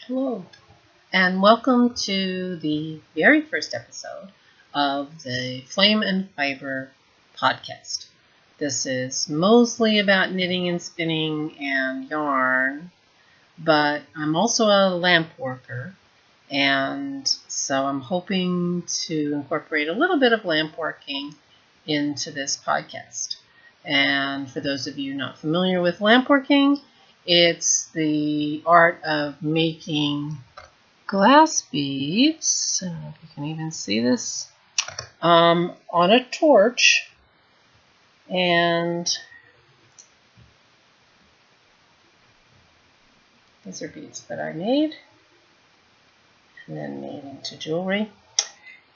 Hello, and welcome to the very first episode of the Flame and Fiber podcast. This is mostly about knitting and spinning and yarn, but I'm also a lamp worker, and so I'm hoping to incorporate a little bit of lamp working into this podcast. And for those of you not familiar with lamp working, it's the art of making glass beads. I don't know if you can even see this on a torch, and these are beads that I made and then made into jewelry.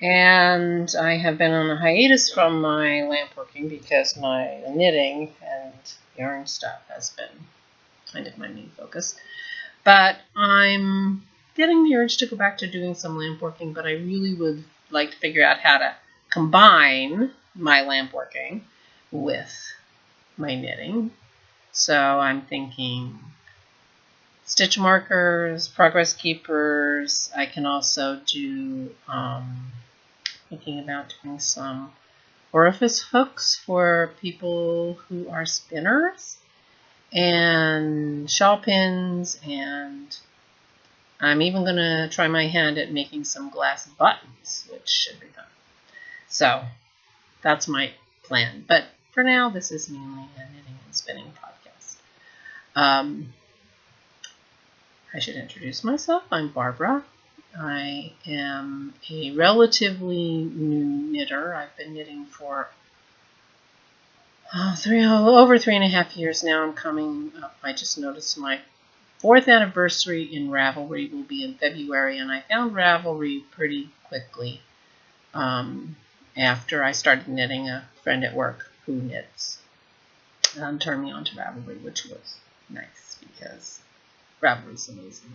And I have been on a hiatus from my lamp working because my knitting and yarn stuff has been kind of my main focus. But I'm getting the urge to go back to doing some lamp working, but I really would like to figure out how to combine my lamp working with my knitting. So I'm thinking stitch markers, progress keepers. I can also do thinking about doing some orifice hooks for people who are spinners, and shawl pins, and I'm even going to try my hand at making some glass buttons, which should be fun. So that's my plan. But for now, this is mainly a knitting and spinning podcast. I should introduce myself. I'm Barbara. I am a relatively new knitter. I've been knitting for over 3.5 years now. I'm coming up. I just noticed my 4th anniversary in Ravelry will be in February, and I found Ravelry pretty quickly after I started knitting. A friend at work who knits turned me on to Ravelry, which was nice because Ravelry's amazing.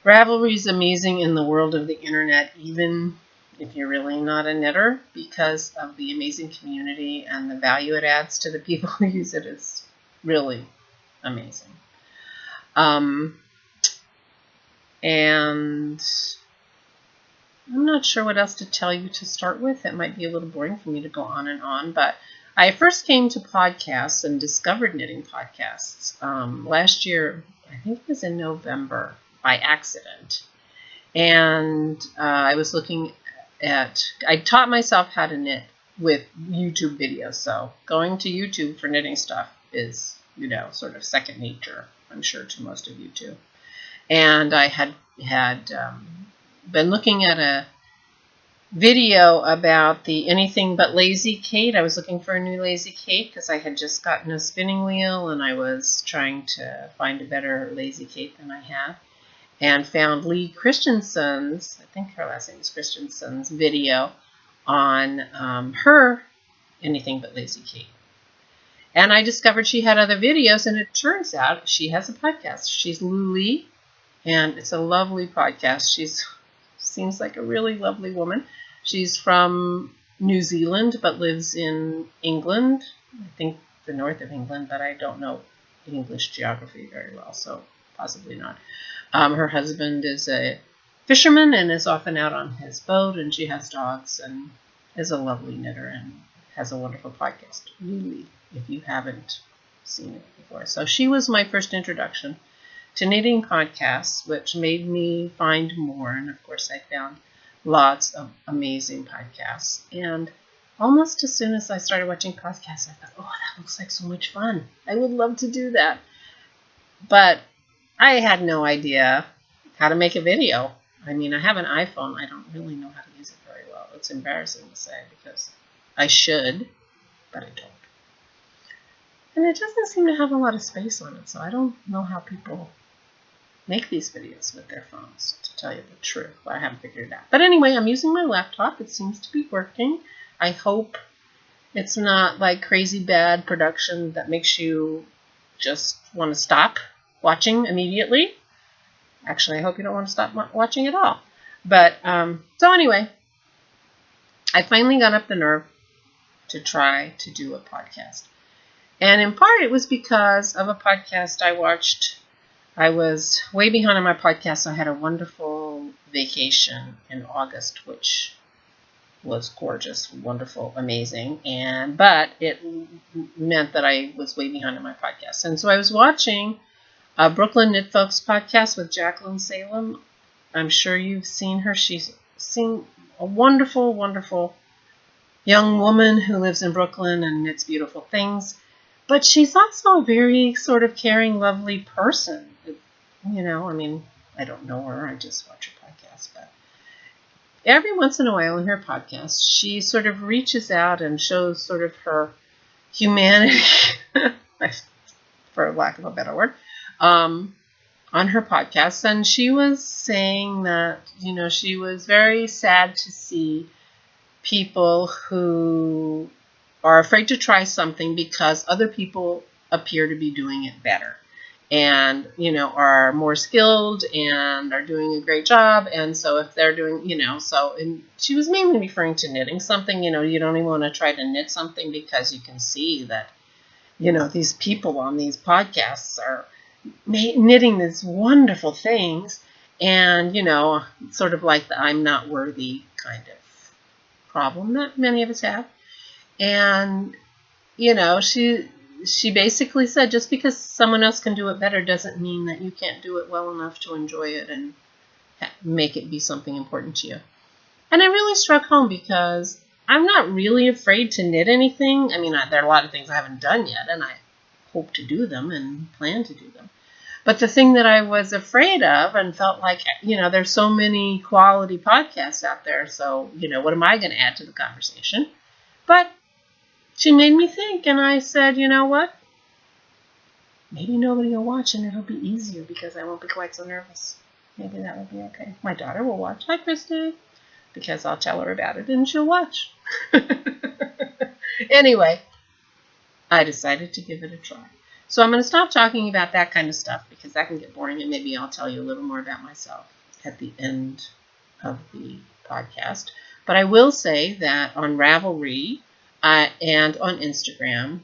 Ravelry's amazing in the world of the internet, even if you're really not a knitter, because of the amazing community and the value it adds to the people who use it is really amazing. And I'm not sure what else to tell you to start with. It might be a little boring for me to go on and on, but I first came to podcasts and discovered knitting podcasts last year. I think it was in November by accident. And I was looking at, I taught myself how to knit with YouTube videos. So going to YouTube for knitting stuff is, sort of second nature, I'm sure, to most of you too. And I had been looking at a video about the Anything But Lazy Kate. I was looking for a new Lazy Kate because I had just gotten a spinning wheel and I was trying to find a better Lazy Kate than I had, and found Lee Christensen's, I think her last name is Christensen's, video on her Anything But Lazy Kate. And I discovered she had other videos, and it turns out she has a podcast. She's Luli, and it's a lovely podcast. She seems like a really lovely woman. She's from New Zealand, but lives in England. I think the north of England, but I don't know English geography very well, so possibly not. Her husband is a fisherman and is often out on his boat, and she has dogs and is a lovely knitter and has a wonderful podcast, Luli, if you haven't seen it before. So she was my first introduction to knitting podcasts, which made me find more. And of course, I found lots of amazing podcasts. And almost as soon as I started watching podcasts, I thought, oh, that looks like so much fun. I would love to do that. But I had no idea how to make a video. I mean, I have an iPhone. I don't really know how to use it very well. It's embarrassing to say because I should, but I don't. And it doesn't seem to have a lot of space on it, so I don't know how people make these videos with their phones, to tell you the truth. But I haven't figured it out. But anyway, I'm using my laptop. It seems to be working. I hope it's not like crazy bad production that makes you just want to stop watching immediately. Actually, I hope you don't want to stop watching at all. But, so anyway, I finally got up the nerve to try to do a podcast. And in part, it was because of a podcast I watched I was way behind on my podcast. So I had a wonderful vacation in August, which was gorgeous, wonderful, amazing, but it meant that I was way behind on my podcast. And so I was watching a Brooklyn Knit Folks podcast with Jacqueline Salem. I'm sure you've seen her. She's a wonderful, wonderful young woman who lives in Brooklyn and knits beautiful things. But she's also a very sort of caring, lovely person. You know, I mean, I don't know her. I just watch her podcast. But every once in a while in her podcast, she sort of reaches out and shows sort of her humanity, for lack of a better word, on her podcast. And she was saying that, you know, she was very sad to see people who are afraid to try something because other people appear to be doing it better and, you know, are more skilled and are doing a great job. And so if they're doing, you know, and she was mainly referring to knitting something, you know, you don't even want to try to knit something because you can see that, you know, these people on these podcasts are knitting these wonderful things and, you know, sort of like the I'm not worthy kind of problem that many of us have. And, you know, she basically said just because someone else can do it better doesn't mean that you can't do it well enough to enjoy it and make it be something important to you. And it really struck home because I'm not really afraid to knit anything. I mean, there are a lot of things I haven't done yet, and I hope to do them and plan to do them. But the thing that I was afraid of and felt like, you know, there's so many quality podcasts out there, so, you know, what am I going to add to the conversation? But she made me think, and I said, you know what? Maybe nobody will watch, and it'll be easier because I won't be quite so nervous. Maybe that will be okay. My daughter will watch. Hi, Christy. Because I'll tell her about it, and she'll watch. Anyway, I decided to give it a try. So I'm going to stop talking about that kind of stuff because that can get boring, and maybe I'll tell you a little more about myself at the end of the podcast. But I will say that on Ravelry and on Instagram,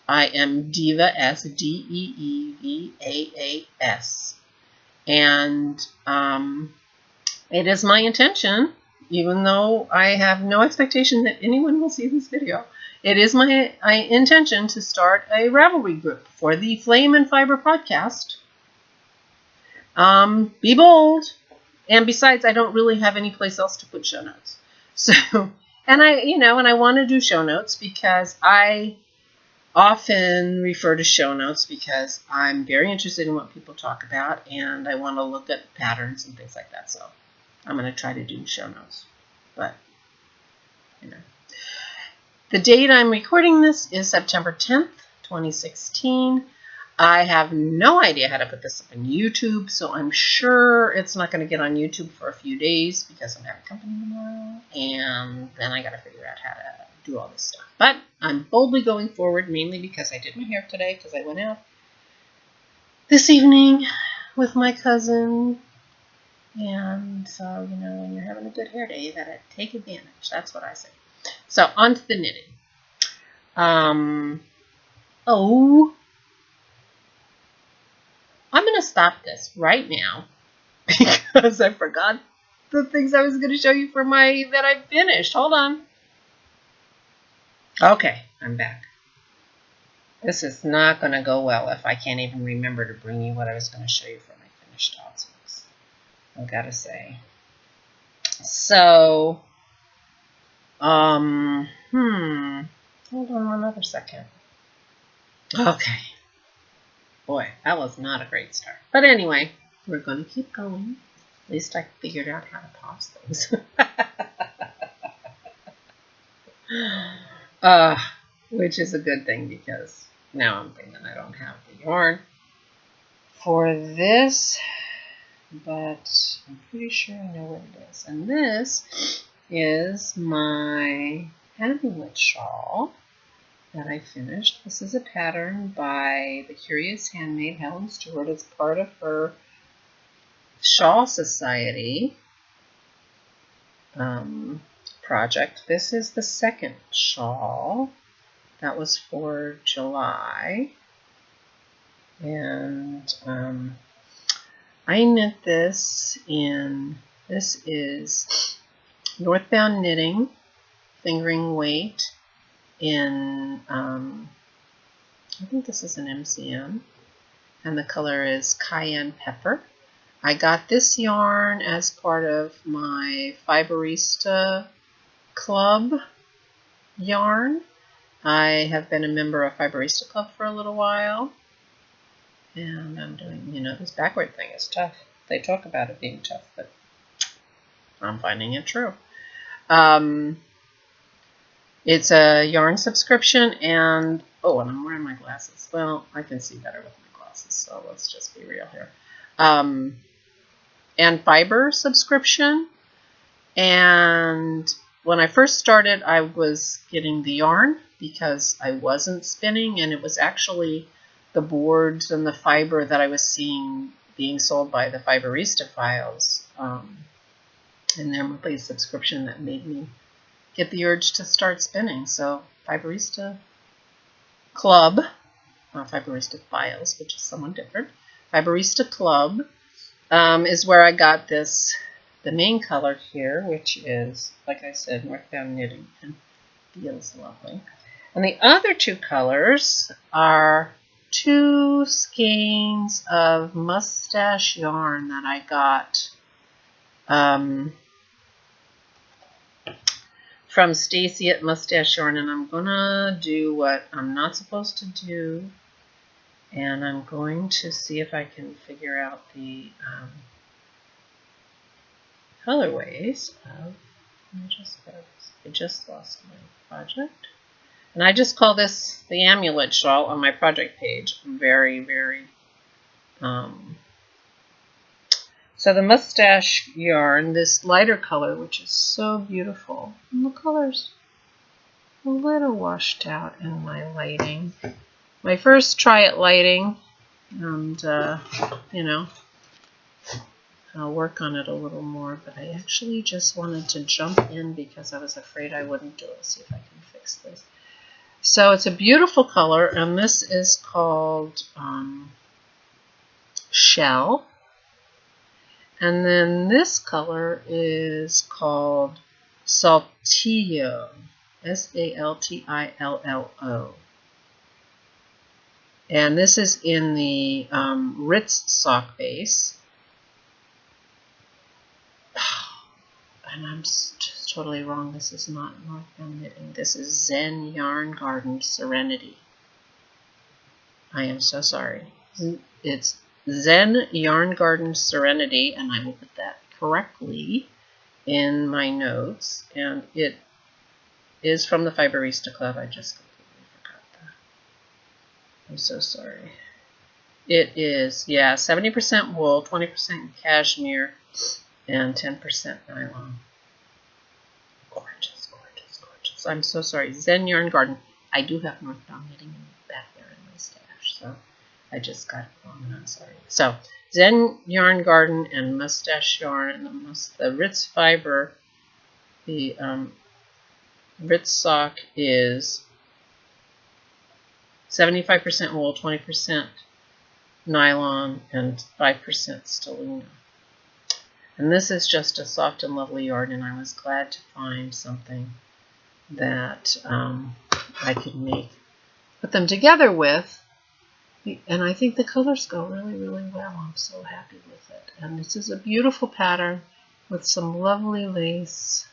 I am Deevaas, Deevaas. And it is my intention, even though I have no expectation that anyone will see this video, it is my intention to start a Ravelry group for the Flame and Fiber podcast. Be bold. And besides, I don't really have any place else to put show notes. So, and I want to do show notes because I often refer to show notes because I'm very interested in what people talk about and I want to look at patterns and things like that. So I'm going to try to do show notes. But, you know. The date I'm recording this is September 10th, 2016. I have no idea how to put this up on YouTube, so I'm sure it's not going to get on YouTube for a few days because I'm having company tomorrow, and then I got to figure out how to do all this stuff. But I'm boldly going forward, mainly because I did my hair today, because I went out this evening with my cousin, and so, you know, when you're having a good hair day, you got to take advantage. That's what I say. So, on to the knitting. I'm going to stop this right now because I forgot the things I was going to show you that I finished. Hold on. Okay, I'm back. This is not going to go well if I can't even remember to bring you what I was going to show you for my finished dots. I've got to say. So, hold on one other second. Okay. Boy, that was not a great start. But anyway, we're going to keep going. At least I figured out how to pause things. Which is a good thing because now I'm thinking I don't have the yarn for this. But I'm pretty sure I know what it is. And this is my Handmade shawl that I finished. This is a pattern by the Curious Handmaid, Helen Stewart. It's part of her Shawl Society project. This is the second shawl. That was for July. And I knit this in, this is Northbound Knitting, fingering weight in, I think this is an MCM, and the color is Cayenne Pepper. I got this yarn as part of my Fiberista Club yarn. I have been a member of Fiberista Club for a little while, and I'm doing, you know, this backward thing is tough. They talk about it being tough, but I'm finding it true. It's a yarn subscription, and oh, and I'm wearing my glasses. Well, I can see better with my glasses, so let's just be real here. And fiber subscription, and when I first started, I was getting the yarn because I wasn't spinning, and it was actually the boards and the fiber that I was seeing being sold by the Fiberista Files in their monthly subscription that made me get the urge to start spinning. So Fiberista Club, Fiberista Files, which is somewhat different. Fiberista Club is where I got this, the main color here, which is, like I said, Northbound Knitting, and feels lovely. And the other two colors are 2 skeins of mustache yarn that I got from Stacy at Mustache Yarn, and I'm gonna do what I'm not supposed to do, and I'm going to see if I can figure out the colorways of, I just lost my project. And I just call this the Amulet Shawl on my project page. Very, very, so the mustache yarn, this lighter color, which is so beautiful. And the color's a little washed out in my lighting. My first try at lighting, and, you know, I'll work on it a little more, but I actually just wanted to jump in because I was afraid I wouldn't do it. See if I can fix this. So it's a beautiful color, and this is called Shell. And then this color is called Saltillo, S-A-L-T-I-L-L-O. And this is in the Ritz sock base. And I'm just totally wrong. This is not Northbound Knitting. This is Zen Yarn Garden Serenity. I am so sorry. It's Zen Yarn Garden Serenity, and I will put that correctly in my notes. And it is from the Fiberista Club. I just completely forgot that. I'm so sorry. It is, yeah, 70% wool, 20% cashmere, and 10% nylon. Gorgeous, gorgeous, gorgeous. I'm so sorry. Zen Yarn Garden. I do have Northbound Knitting back there in my stash, so I just got it wrong, and I'm sorry. So, Zen Yarn Garden and Mustache Yarn, and the Ritz fiber, the Ritz sock is 75% wool, 20% nylon, and 5% stellina. And this is just a soft and lovely yarn, and I was glad to find something that I could put them together with. And I think the colors go really, really well. I'm so happy with it. And this is a beautiful pattern with some lovely lace.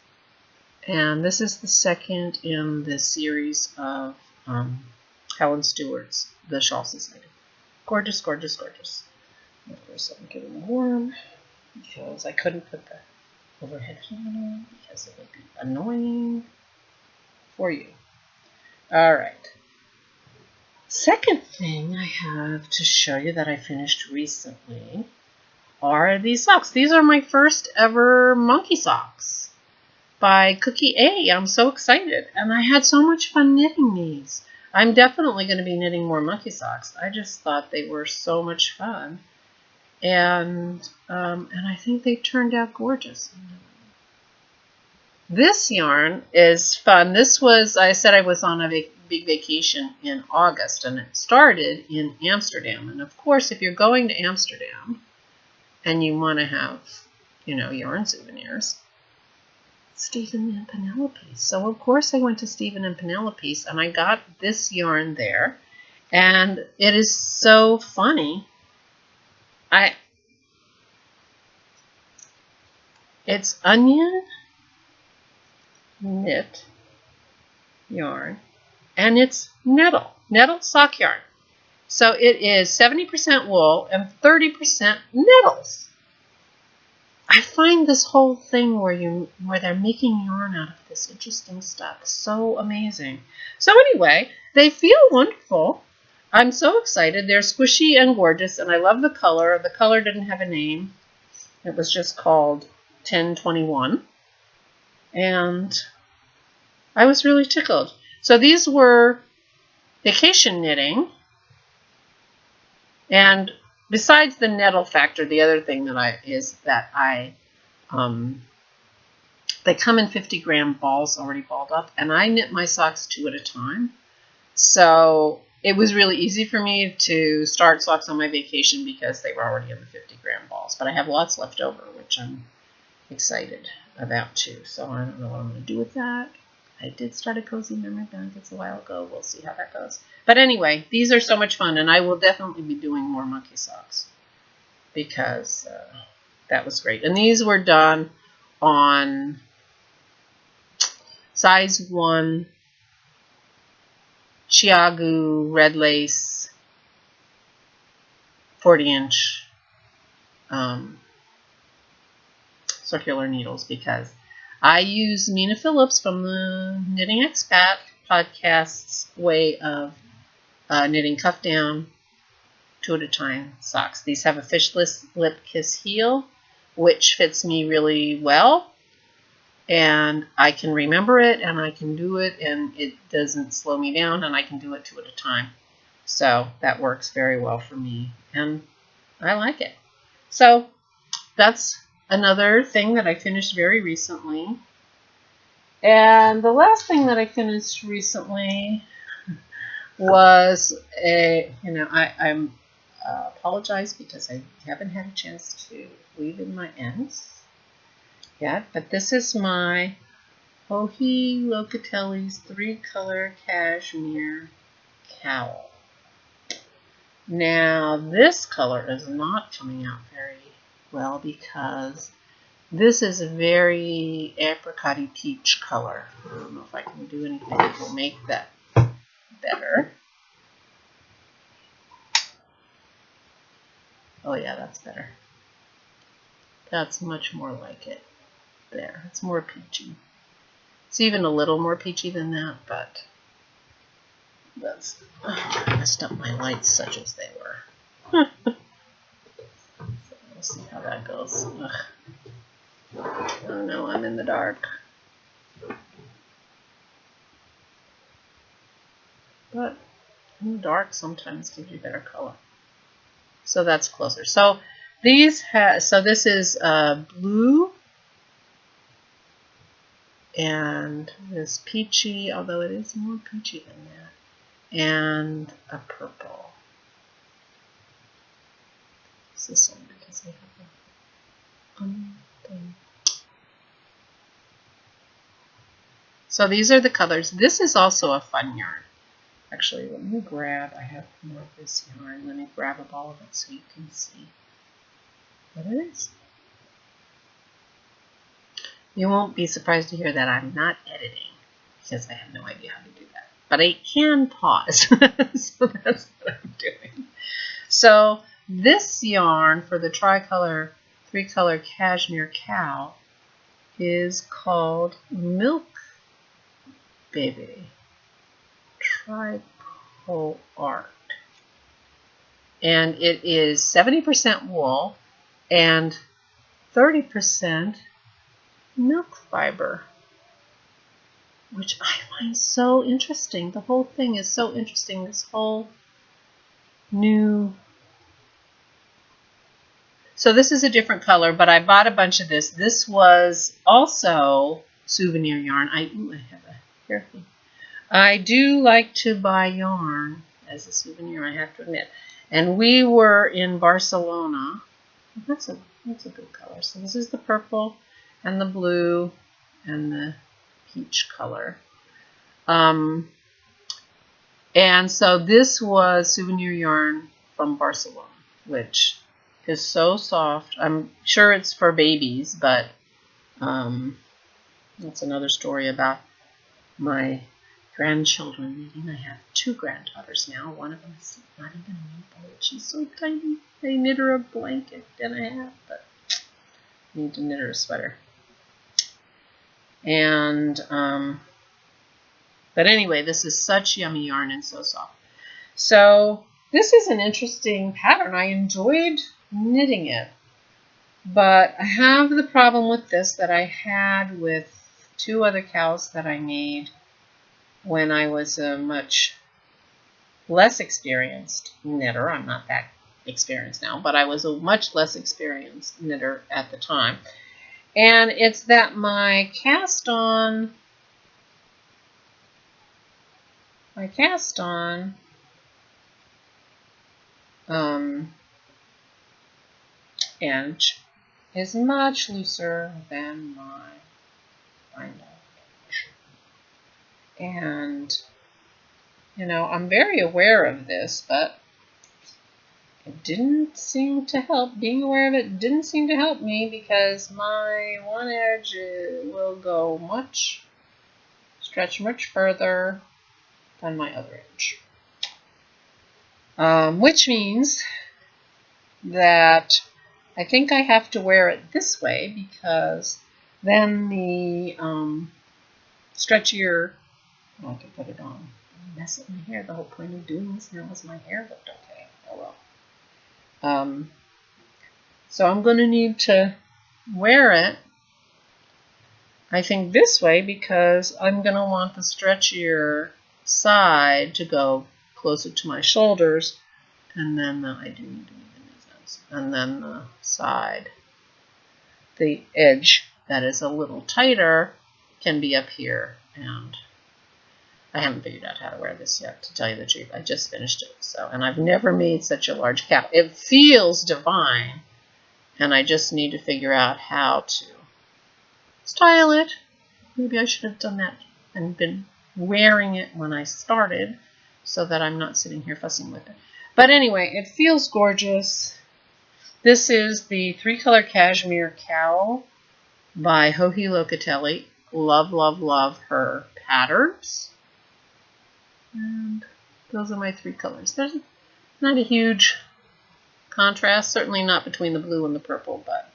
And this is the second in the series of Helen Stewart's The Shawl Society. Gorgeous, gorgeous, gorgeous. And of course, I'm getting warm because I couldn't put the overhead fan on because it would be annoying for you. All right. Second thing I have to show you that I finished recently are these socks. These are my first ever monkey socks by Cookie A. I'm so excited, and I had so much fun knitting these. I'm definitely going to be knitting more monkey socks. I just thought they were so much fun, and I think they turned out gorgeous. This yarn is fun. This was, I said I was on a big vacation in August, and it started in Amsterdam. And of course, if you're going to Amsterdam, and you want to have, yarn souvenirs, Stephen and Penelope's. So of course I went to Stephen and Penelope's, and I got this yarn there, and it is so funny. It's onion knit yarn, and it's nettle sock yarn. So it is 70% wool and 30% nettles. I find this whole thing where they're making yarn out of this interesting stuff so amazing. So anyway, they feel wonderful. I'm so excited. They're squishy and gorgeous, and I love the color. The color didn't have a name. It was just called 1021. And I was really tickled. So these were vacation knitting. And besides the nettle factor, the other thing they come in 50-gram balls already balled up, and I knit my socks 2 at a time. So it was really easy for me to start socks on my vacation because they were already in the 50-gram balls. But I have lots left over, which I'm excited about too. So I don't know what I'm going to do with that. I did start a cozy memory blankets a while ago. We'll see how that goes. But anyway, these are so much fun, and I will definitely be doing more monkey socks because that was great. And these were done on size 1 Chiagu red lace 40-inch circular needles because I use Mina Phillips from the Knitting Expat podcast's way of knitting cuff down 2 at a time socks. These have a fishless lip kiss heel, which fits me really well. And I can remember it, and I can do it, and it doesn't slow me down, and I can do it 2 at a time. So that works very well for me, and I like it. So that's another thing that I finished very recently. And the last thing that I finished recently was I apologize because I haven't had a chance to weave in my ends yet, but this is my Joji Locatelli's 3-color cashmere cowl. Now this color is not coming out very well because this is a very apricot-y peach color. I don't know if I can do anything to make that better. Oh yeah, that's better. That's much more like it. There, it's more peachy. It's even a little more peachy than that, but I messed up my lights such as they were. So we'll see how that goes. Ugh. Oh no, I'm in the dark. But in the dark sometimes gives you better color. So that's closer. So this is blue and this peachy, although it is more peachy than that, and a purple. Is this one because I have a thing. So these are the colors. This is also a fun yarn. Actually, let me grab, I have more of this yarn. Let me grab a ball of it so you can see what it is. You won't be surprised to hear that I'm not editing because I have no idea how to do that. But I can pause. So that's what I'm doing. So this yarn for the tricolor 3-color cashmere cowl is called Milk Baby Trico Art. And it is 70% wool and 30% milk fiber, which I find so interesting. The whole thing is so interesting. This whole new... So this is a different color, but I bought a bunch of this. This was also souvenir yarn. I have a hair thing. I do like to buy yarn as a souvenir, I have to admit. And we were in Barcelona. That's a That's a good color. So this is the purple and the blue and the peach color. And so this was souvenir yarn from Barcelona, which is so soft. I'm sure it's for babies, but that's another story about my grandchildren knitting. I have 2 granddaughters now. One of them is not even a newborn. She's so tiny. I knit her a blanket and a half, but I need to knit her a sweater. And but anyway, this is such yummy yarn and so soft. So this is an interesting pattern. I enjoyed knitting it, but I have the problem with this that I had with 2 other cowls that I made when I was a much less experienced knitter. I'm not that experienced now, but I was a much less experienced knitter at the time. And it's that my cast on edge is much looser than my bind edge. And, you know, I'm very aware of this, but it didn't seem to help. Being aware of it didn't seem to help me because my one edge will go stretch much further than my other edge. Which means that I think I have to wear it this way because then the stretchier, I can put it on. I mess up my hair. The whole point of doing this now is my hair looked okay. Oh well. So I'm going to need to wear it, I think, this way because I'm going to want the stretchier side to go closer to my shoulders, and then I do need to move this, and then the side, the edge that is a little tighter, can be up here. And I haven't figured out how to wear this yet, to tell you the truth. I just finished it, and I've never made such a large cap. It feels divine, and I just need to figure out how to style it. Maybe I should have done that and been wearing it when I started so that I'm not sitting here fussing with it. But anyway, it feels gorgeous. This is the 3-color cashmere cowl by Joji Locatelli. Love, love, love her patterns. And those are my 3 colors. There's not a huge contrast, certainly not between the blue and the purple, but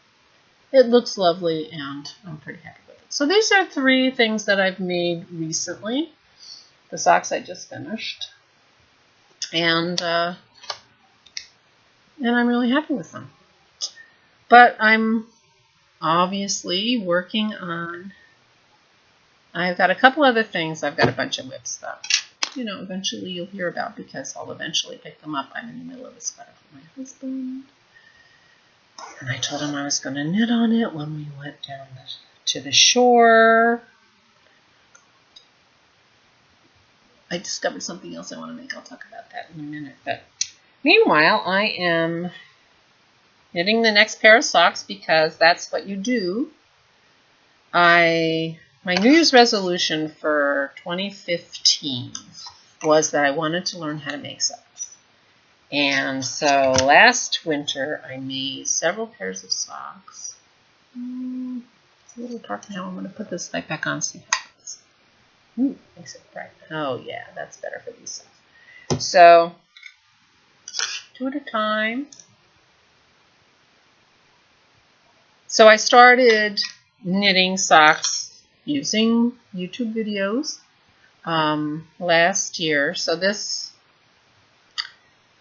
it looks lovely and I'm pretty happy with it. So these are 3 things that I've made recently. The socks I just finished. And I'm really happy with them. But I'm obviously working on, I've got a couple other things. I've got a bunch of whip stuff. You know, eventually you'll hear about because I'll eventually pick them up. I'm in the middle of a sweater for my husband. And I told him I was going to knit on it when we went down to the shore. I discovered something else I want to make. I'll talk about that in a minute. But meanwhile, I am knitting the next pair of socks because that's what you do. My New Year's resolution for 2015 was that I wanted to learn how to make socks. And so last winter I made several pairs of socks. It's a little dark now. I'm going to put this light back on, see how it happens. Ooh, makes it bright. Oh yeah, that's better for these socks. So 2 at a time. So I started knitting socks using YouTube videos last year.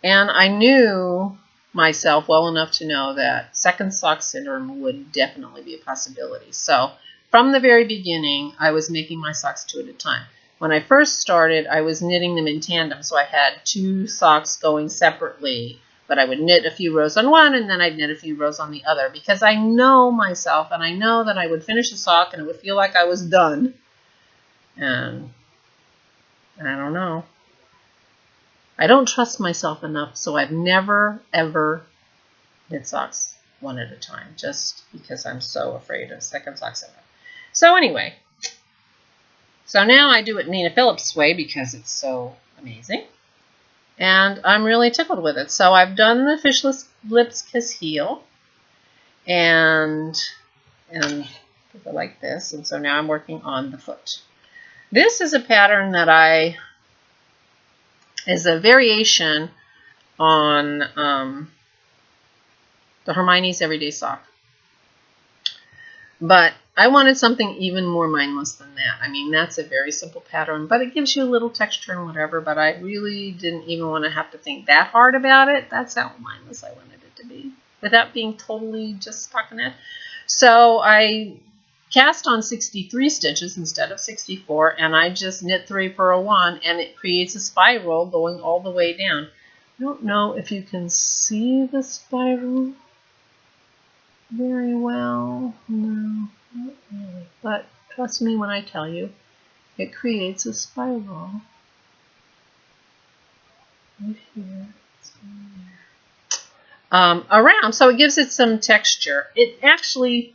And I knew myself well enough to know that second sock syndrome would definitely be a possibility. So from the very beginning, I was making my socks 2 at a time. When I first started, I was knitting them in tandem, so I had 2 socks going separately, but I would knit a few rows on one and then I'd knit a few rows on the other because I know myself and I know that I would finish a sock and it would feel like I was done. And I don't know. I don't trust myself enough, so I've never, ever knit socks one at a time, just because I'm so afraid of second sock setup. So anyway, so now I do it Nina Phillips' way because it's so amazing. And I'm really tickled with it. So I've done the Fishless Lips Kiss Heel. And like this. And so now I'm working on the foot. This is a pattern that is a variation on the Hermione's Everyday Sock. But I wanted something even more mindless than that. I mean, that's a very simple pattern, but it gives you a little texture and whatever, but I really didn't even want to have to think that hard about it. That's how mindless I wanted it to be, without being totally just stockinette. So I cast on 63 stitches instead of 64, and I just knit 3 purl 1, and it creates a spiral going all the way down. I don't know if you can see the spiral very well. No, not really. But trust me when I tell you, it creates a spiral right here. Around, so it gives it some texture. It actually,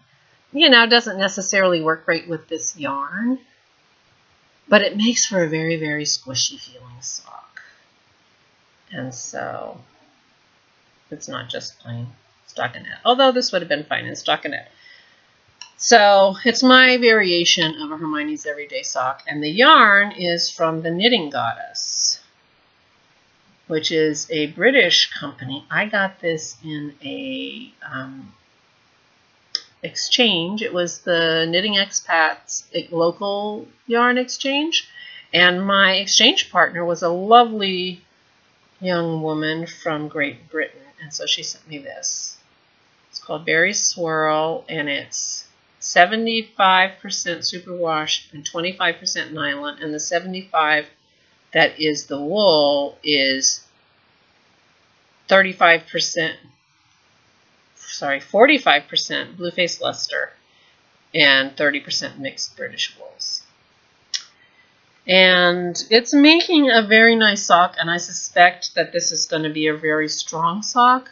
doesn't necessarily work great with this yarn, but it makes for a very, very squishy feeling sock. And so it's not just plain stockinette, although this would have been fine in stockinette. So it's my variation of a Hermione's Everyday Sock, and the yarn is from the Knitting Goddess, which is a British company. I got this in a exchange. It was the Knitting Expats local yarn exchange, and my exchange partner was a lovely young woman from Great Britain, and so she sent me this. It's called Berry Swirl, and it's 75% superwash and 25% nylon, and the 75 that is the wool is 45% Blueface Leicester and 30% mixed British wools. And it's making a very nice sock, and I suspect that this is going to be a very strong sock.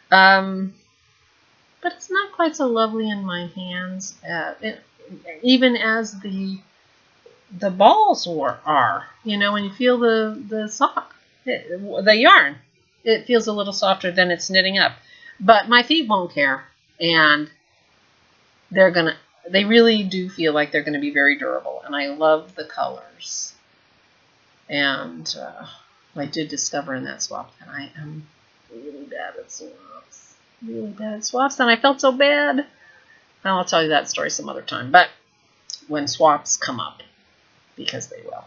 But it's not quite so lovely in my hands, even as the balls are. When you feel the sock, the yarn, it feels a little softer than it's knitting up. But my feet won't care, and they really do feel like they're gonna be very durable, and I love the colors. And I did discover in that swap that I am really bad at swaps. Really bad at swaps, and I felt so bad. And I'll tell you that story some other time, but when swaps come up, because they will.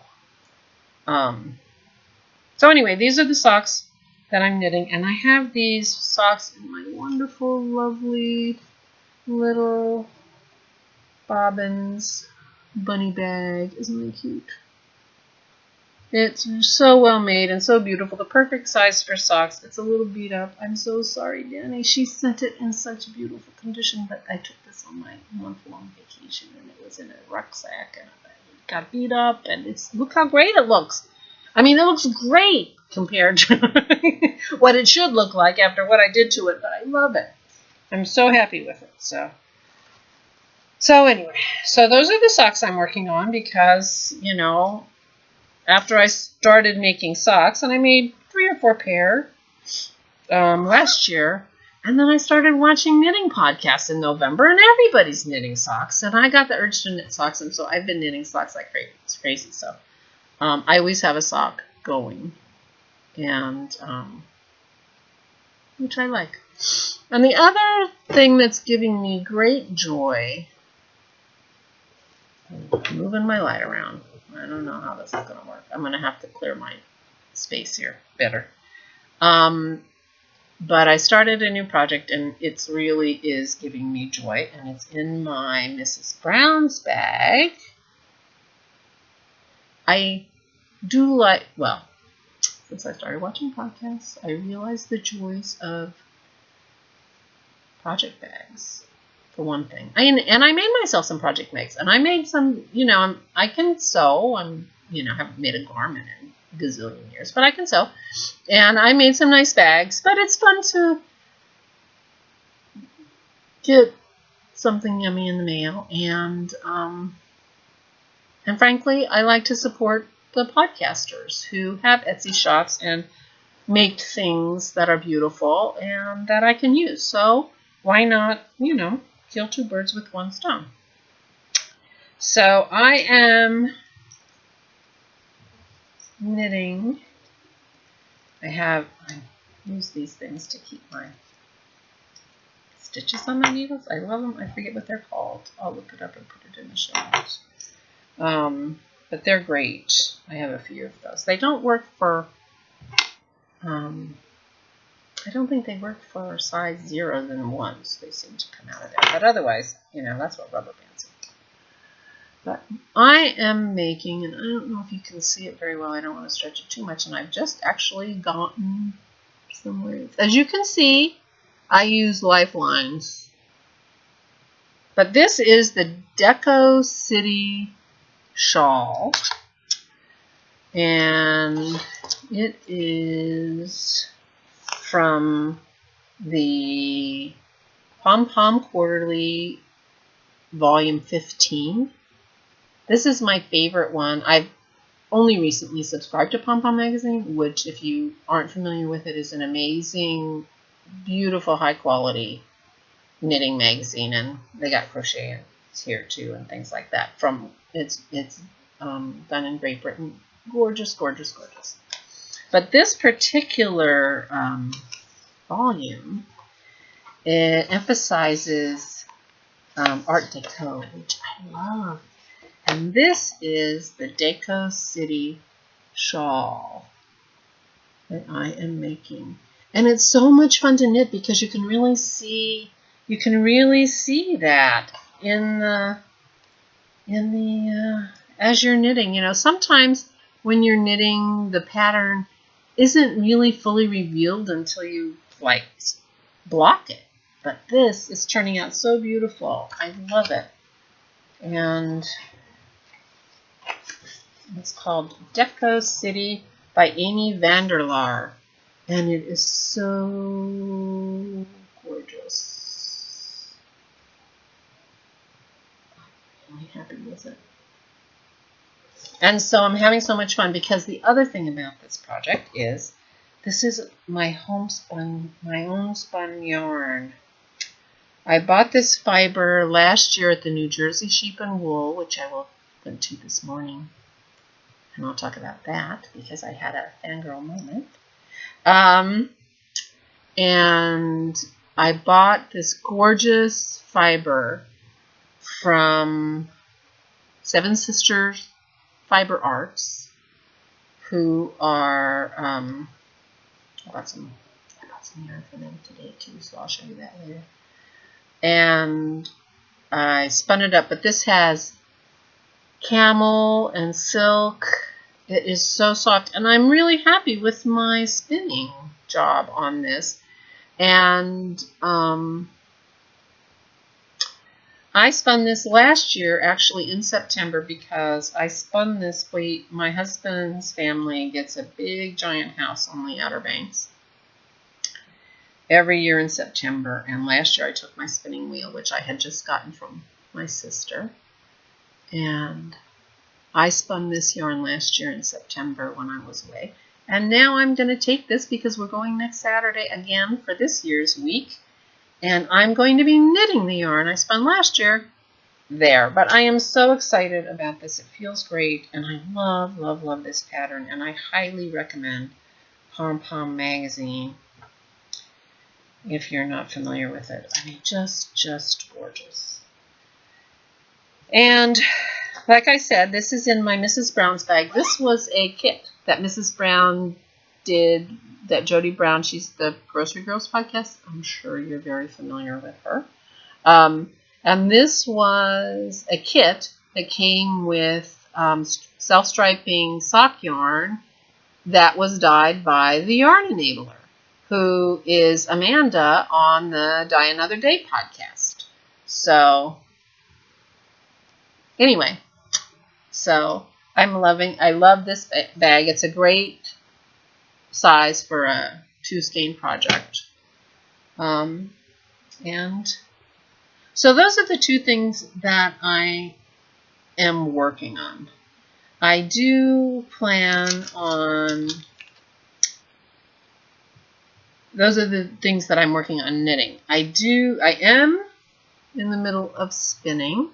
So anyway, these are the socks that I'm knitting, and I have these socks in my wonderful, lovely little Bobbins bunny bag. Isn't it cute? It's so well made and so beautiful. The perfect size for socks. It's a little beat up. I'm so sorry, Danny. She sent it in such beautiful condition, but I took this on my month-long vacation, and it was in a rucksack, and it got beat up, and look how great it looks. I mean, it looks great compared to what it should look like after what I did to it, but I love it. I'm so happy with it. So anyway, so those are the socks I'm working on because, after I started making socks, and I made 3 or 4 pair last year, and then I started watching knitting podcasts in November, and everybody's knitting socks, and I got the urge to knit socks, and so I've been knitting socks like crazy. It's crazy. So I always have a sock going, and which I like. And the other thing that's giving me great joy, I'm moving my light around. I don't know how this is going to work. I'm going to have to clear my space here better. But I started a new project, and it really is giving me joy, and it's in my Mrs. Brown's bag. I do like, well, since I started watching podcasts, I realized the joys of project bags. For one thing, and I made myself some project bags, and I made some. I can sew. Haven't made a garment in a gazillion years, but I can sew, and I made some nice bags. But it's fun to get something yummy in the mail. And frankly, I like to support the podcasters who have Etsy shops and make things that are beautiful and that I can use. So why not, kill two birds with one stone? So I am knitting. I use these things to keep my stitches on my needles. I love them. I forget what they're called. I'll look it up and put it in the show notes. But they're great. I have a few of those. They don't work for, I don't think they work for size 0s and 1s. They seem to come out of there. But otherwise, that's what rubber bands are. But I am making, and I don't know if you can see it very well. I don't want to stretch it too much. And I've just actually gotten somewhere. As you can see, I use lifelines. But this is the Deco City Shawl. And it is from the Pom Pom Quarterly Volume 15. This is my favorite one. I've only recently subscribed to Pom Pom magazine, which, if you aren't familiar with it, is an amazing, beautiful, high quality knitting magazine, and they got crochet here too and things like that. It's done in Great Britain. Gorgeous, gorgeous, gorgeous. But this particular volume, it emphasizes Art Deco, which I love. And this is the Deco City Shawl that I am making. And it's so much fun to knit because you can really see that in the as you're knitting. Sometimes when you're knitting, the pattern isn't really fully revealed until you block it. But this is turning out so beautiful. I love it. And it's called Deco City by Amy Vanderlaar. And it is so gorgeous. I'm really happy with it. And so I'm having so much fun because the other thing about this project is this is my own spun yarn. I bought this fiber last year at the New Jersey Sheep and Wool, which I will go to this morning. And I'll talk about that because I had a fangirl moment. And I bought this gorgeous fiber from Seven Sisters Fiber Arts, who are, I got some yarn for them today too, so I'll show you that later. And I spun it up, but this has camel and silk. It is so soft, and I'm really happy with my spinning job on this. And I spun this last year, actually in September, because I spun this. My husband's family gets a big giant house on the Outer Banks every year in September, and last year I took my spinning wheel, which I had just gotten from my sister, and I spun this yarn last year in September when I was away. And now I'm going to take this because we're going next Saturday again for this year's week. And I'm going to be knitting the yarn I spun last year there. But I am so excited about this. It feels great. And I love, love, love this pattern. And I highly recommend Pom Pom magazine if you're not familiar with it. I mean, just gorgeous. And like I said, this is in my Mrs. Brown's bag. This was a kit that Mrs. Brown did, that Jody Brown, she's the Grocery Girls podcast. I'm sure you're very familiar with her. And this was a kit that came with self-striping sock yarn that was dyed by the Yarn Enabler, who is Amanda on the Dye Another Day podcast. So, anyway. So I love this bag. It's a great size for a 2-skein project. And So those are the two things that I am working on. I do plan on, those are the things that I'm working on knitting. I am in the middle of spinning.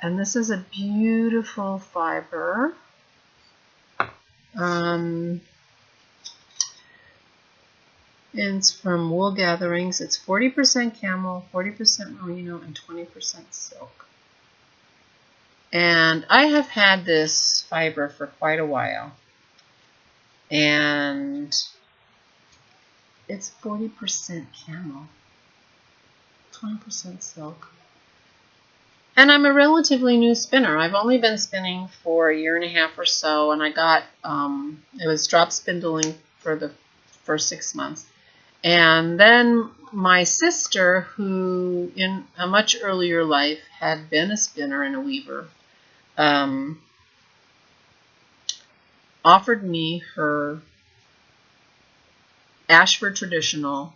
And this is a beautiful fiber. And it's from Wool Gatherings. It's 40% camel, 40% merino, and 20% silk. And I have had this fiber for quite a while. And it's 40% camel, 20% silk. And I'm a relatively new spinner. I've only been spinning for a year and a half or so, and I got, it was drop spindling for the first 6 months. And then my sister, who in a much earlier life had been a spinner and a weaver, offered me her Ashford traditional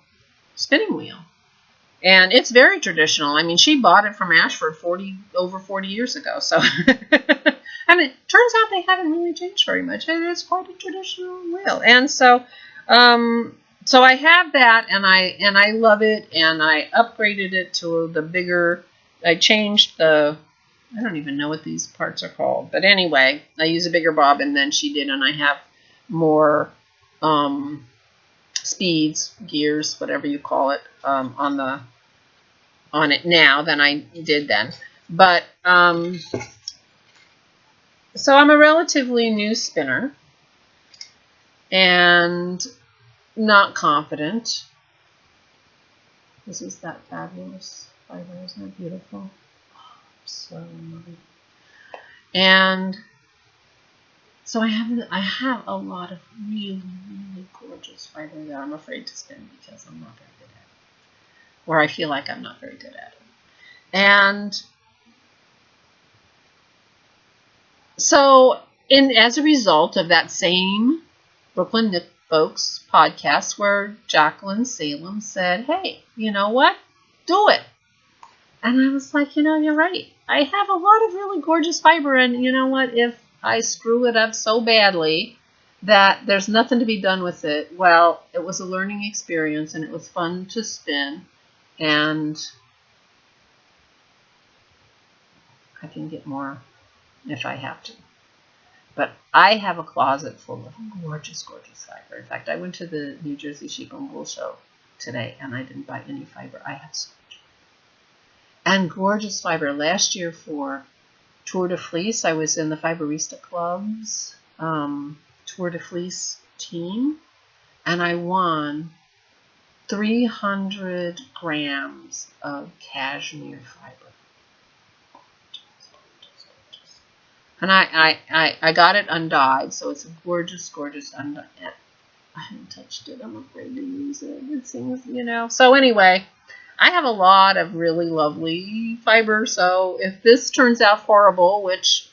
spinning wheel. And it's very traditional. I mean, she bought it from Ashford over 40 years ago. So, and it turns out they haven't really changed very much. It is quite a traditional wheel. And so, so I have that, and I love it, and I upgraded it to the bigger. I changed the, I don't even know what these parts are called, but anyway, I use a bigger bobbin than she did, and I have more speeds, gears, whatever you call it, on it now than I did then. But so I'm a relatively new spinner and not confident. This is that fabulous fiber, isn't it beautiful? Oh, so lovely. And so I have a lot of really, really gorgeous fiber that I'm afraid to spin because I'm not very good at it. Or I feel like I'm not very good at it. And so as a result of that same Brooklyn Knit Folks podcast where Jacqueline Salem said, hey, you know what? Do it. And I was like, you're right. I have a lot of really gorgeous fiber, and you know what? If I screw it up so badly that there's nothing to be done with it, well, it was a learning experience, and it was fun to spin, and I can get more if I have to. But I have a closet full of gorgeous, gorgeous fiber. In fact, I went to the New Jersey Sheep and Wool Show today, and I didn't buy any fiber. I have so much fiber. And gorgeous fiber. Last year for Tour de Fleece, I was in the Fiberista Club's Tour de Fleece team, and I won 300 grams of cashmere fiber. And I got it undyed, so it's a gorgeous, gorgeous undyed. I haven't touched it. I'm afraid to use it. It seems, So anyway, I have a lot of really lovely fiber, so if this turns out horrible, which,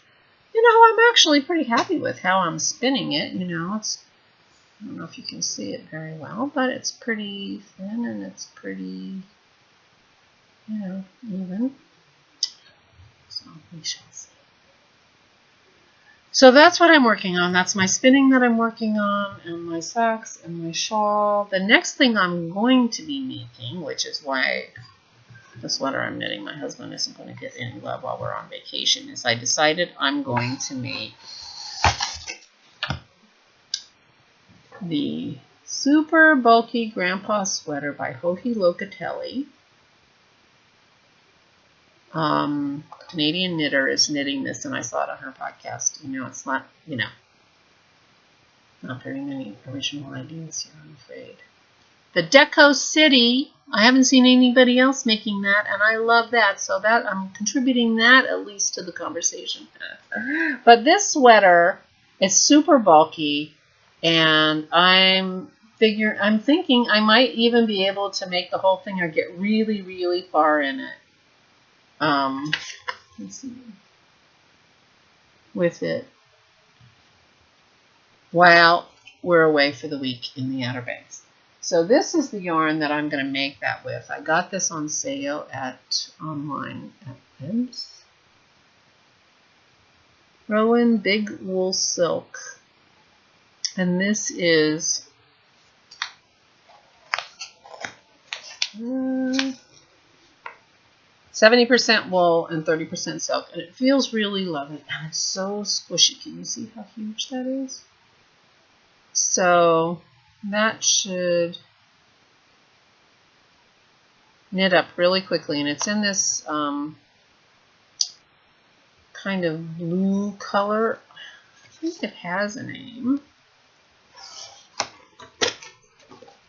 I'm actually pretty happy with how I'm spinning it, it's, I don't know if you can see it very well, but it's pretty thin and it's pretty, even. So we shall see. So that's what I'm working on. That's my spinning that I'm working on, and my socks and my shawl. The next thing I'm going to be making, which is why the sweater I'm knitting, my husband isn't going to get any love while we're on vacation, is I decided I'm going to make the super bulky grandpa sweater by Joji Locatelli. Canadian knitter is knitting this, and I saw it on her podcast. It's not, not very many original ideas here, I'm afraid. The Deco City, I haven't seen anybody else making that, and I love that, so that I'm contributing that at least to the conversation. But this sweater is super bulky, and I'm thinking I might even be able to make the whole thing or get really, really far in it. Let's see, with it while we're away for the week in the Outer Banks. So this is the yarn that I'm going to make that with. I got this on sale at online at Limbs. Rowan Big Wool Silk. And this is 70% wool and 30% silk. And it feels really lovely. And it's so squishy. Can you see how huge that is? So that should knit up really quickly. And it's in this kind of blue color. I think it has a name.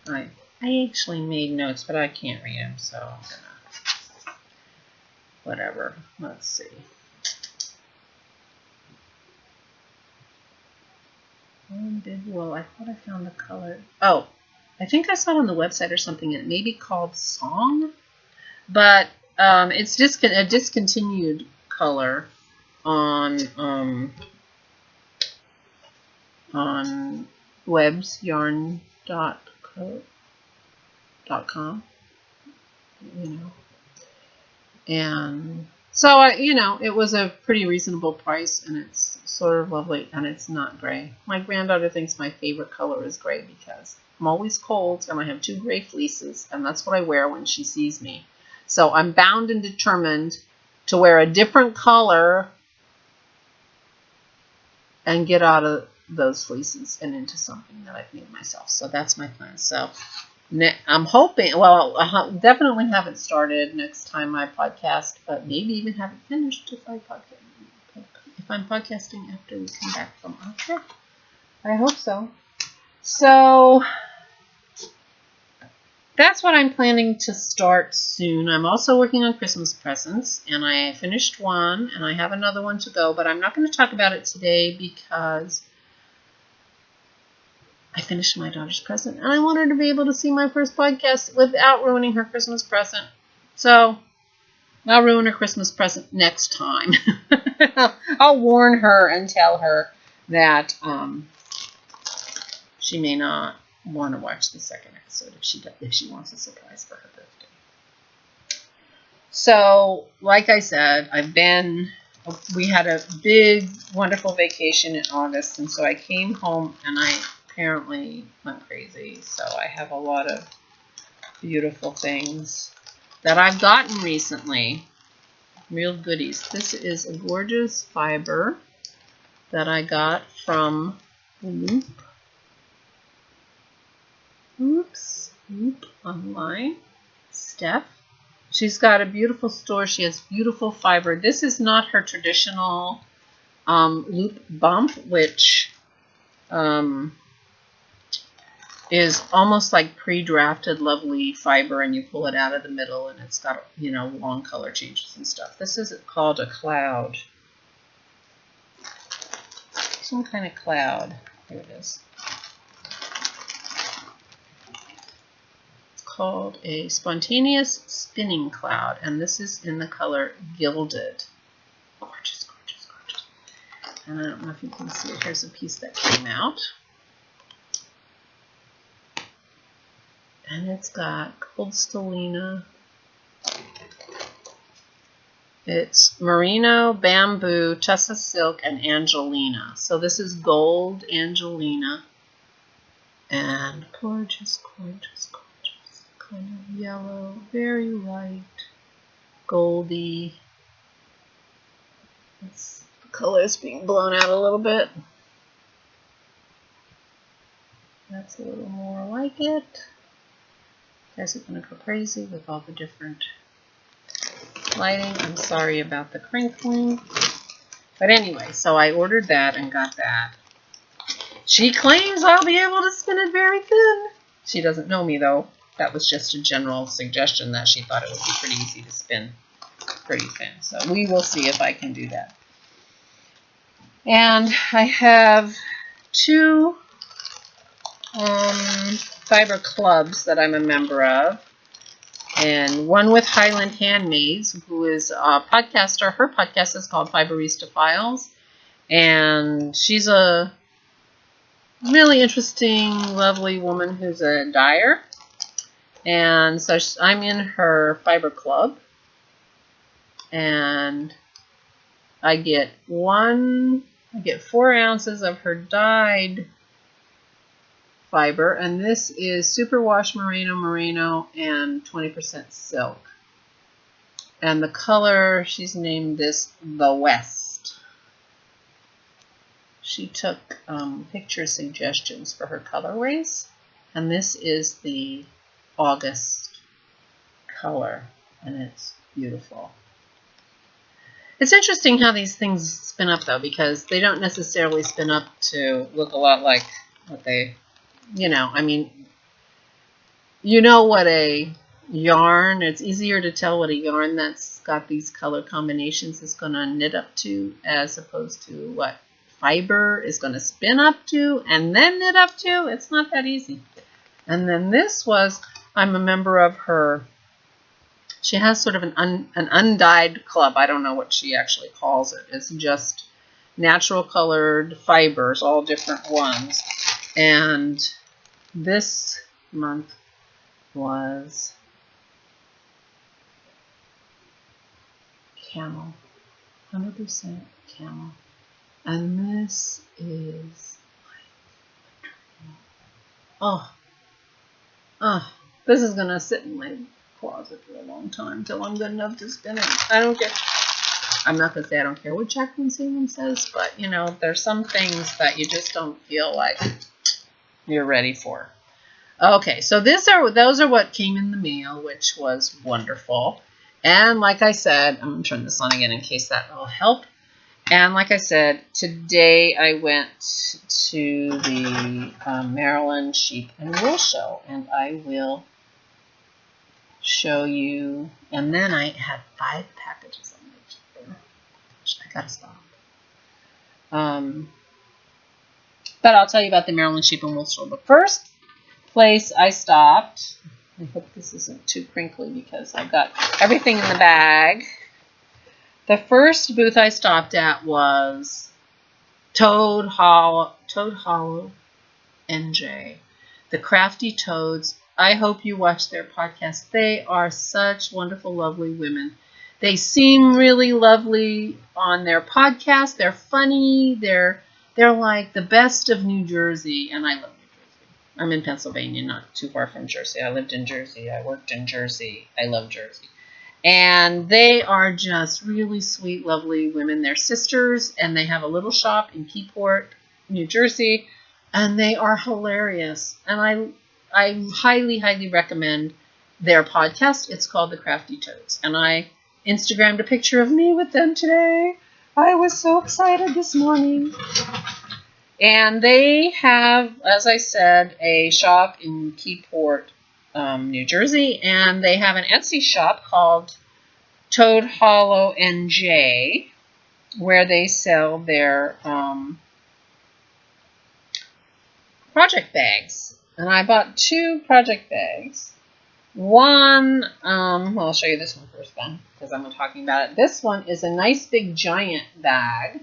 I actually made notes, but I can't read them, so I'm gonna, whatever. Let's see. Well, I thought I found the color. Oh, I think I saw it on the website or something. It may be called Song, but it's just a discontinued color on websyarn.com, you know. And so, it was a pretty reasonable price, and it's sort of lovely, and it's not gray. My granddaughter thinks my favorite color is gray because I'm always cold, and I have 2 gray fleeces, and that's what I wear when she sees me. So I'm bound and determined to wear a different color and get out of those fleeces and into something that I've made myself. So that's my plan. So I'm hoping, well, I'll definitely have it started next time I podcast, but maybe even have it finished if I'm podcasting after we come back from our trip. I hope so. So that's what I'm planning to start soon. I'm also working on Christmas presents, and I finished one, and I have another one to go, but I'm not going to talk about it today because I finished my daughter's present, and I want her to be able to see my first podcast without ruining her Christmas present. So I'll ruin her Christmas present next time. I'll warn her and tell her that she may not want to watch the second episode if she wants a surprise for her birthday. So, like I said, we had a big, wonderful vacation in August, and so I came home and I apparently went crazy. So I have a lot of beautiful things that I've gotten recently. Real goodies. This is a gorgeous fiber that I got from Loop. Loop online. Steph. She's got a beautiful store. She has beautiful fiber. This is not her traditional loop bump, which is almost like pre-drafted lovely fiber, and you pull it out of the middle, and it's got, long color changes and stuff. This is called a cloud. Some kind of cloud. Here it is. Called a spontaneous spinning cloud, and this is in the color Gilded. Gorgeous, gorgeous, gorgeous. And I don't know if you can see it. Here's a piece that came out. And it's got gold stellina. It's merino, bamboo, tussa silk, and angelina. So this is gold angelina. And gorgeous, gorgeous, gorgeous. Kind of yellow, very light, goldy. The color is being blown out a little bit. That's a little more like it. You guys are going to go crazy with all the different lighting. I'm sorry about the crinkling. But anyway, so I ordered that and got that. She claims I'll be able to spin it very thin. She doesn't know me, though. That was just a general suggestion that she thought it would be pretty easy to spin pretty thin. So we will see if I can do that. And I have 2 fiber clubs that I'm a member of. And one with Highland Handmaids, who is a podcaster. Her podcast is called Fiberista Files. And she's a really interesting, lovely woman who's a dyer. And so I'm in her fiber club, and I get 4 ounces of her dyed fiber, and this is superwash merino, and 20% silk. And the color, she's named this the West. She took picture suggestions for her colorways, and this is the August color, and it's beautiful. It's interesting how these things spin up, though, because they don't necessarily spin up to look a lot like what they, I mean, what a yarn, it's easier to tell what a yarn that's got these color combinations is going to knit up to, as opposed to what fiber is going to spin up to and then knit up to. It's not that easy. And then this was, I'm a member of her, she has sort of an undyed club. I don't know what she actually calls it. It's just natural colored fibers, all different ones. And this month was camel, 100% camel. And this is, this is going to sit in my closet for a long time till I'm good enough to spin it. I don't care. I'm not going to say I don't care what Jacqueline Seaman says, but, there's some things that you just don't feel like you're ready for. Okay, so those are what came in the mail, which was wonderful. And like I said, I'm going to turn this on again in case that will help. And like I said, today I went to the Maryland Sheep and Wool Show, and I will show you. And then I had 5 packages on my chair. I gotta stop. But I'll tell you about the Maryland Sheep and Wool Show. The first place I stopped, I hope this isn't too crinkly because I've got everything in the bag. The first booth I stopped at was Toad Hollow NJ. The Crafty Toads. I hope you watch their podcast. They are such wonderful, lovely women. They seem really lovely on their podcast. They're funny. They're like the best of New Jersey, and I love New Jersey. I'm in Pennsylvania, not too far from Jersey. I lived in Jersey. I worked in Jersey. I love Jersey. And they are just really sweet, lovely women. They're sisters, and they have a little shop in Keyport, New Jersey, and they are hilarious. And I highly, highly recommend their podcast. It's called The Crafty Toads, and I Instagrammed a picture of me with them today. I was so excited this morning. And they have, as I said, a shop in Keyport, New Jersey, and they have an Etsy shop called Toad Hollow NJ, where they sell their project bags. And I bought 2 project bags. One, well, I'll show you this one first then, because I'm talking about it. This one is a nice big giant bag,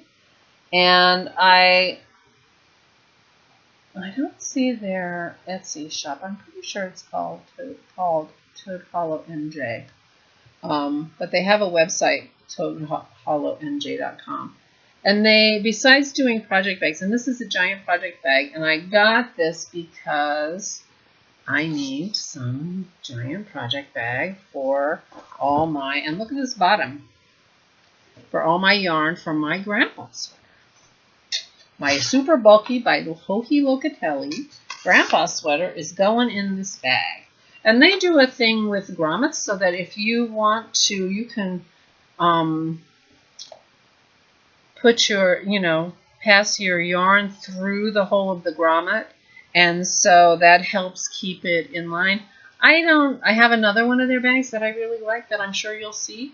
and I don't see their Etsy shop. I'm pretty sure it's called Toad Hollow NJ. But they have a website, toadhollowNJ.com. And they, besides doing project bags, and this is a giant project bag, and I got this because I need some giant project bag for all my, and look at this bottom, for all my yarn from my grandpa sweater. My super bulky by Hohi Locatelli grandpa sweater is going in this bag. And they do a thing with grommets so that if you want to, you can put your, pass your yarn through the hole of the grommet. And so that helps keep it in line. I have another one of their bags that I really like that I'm sure you'll see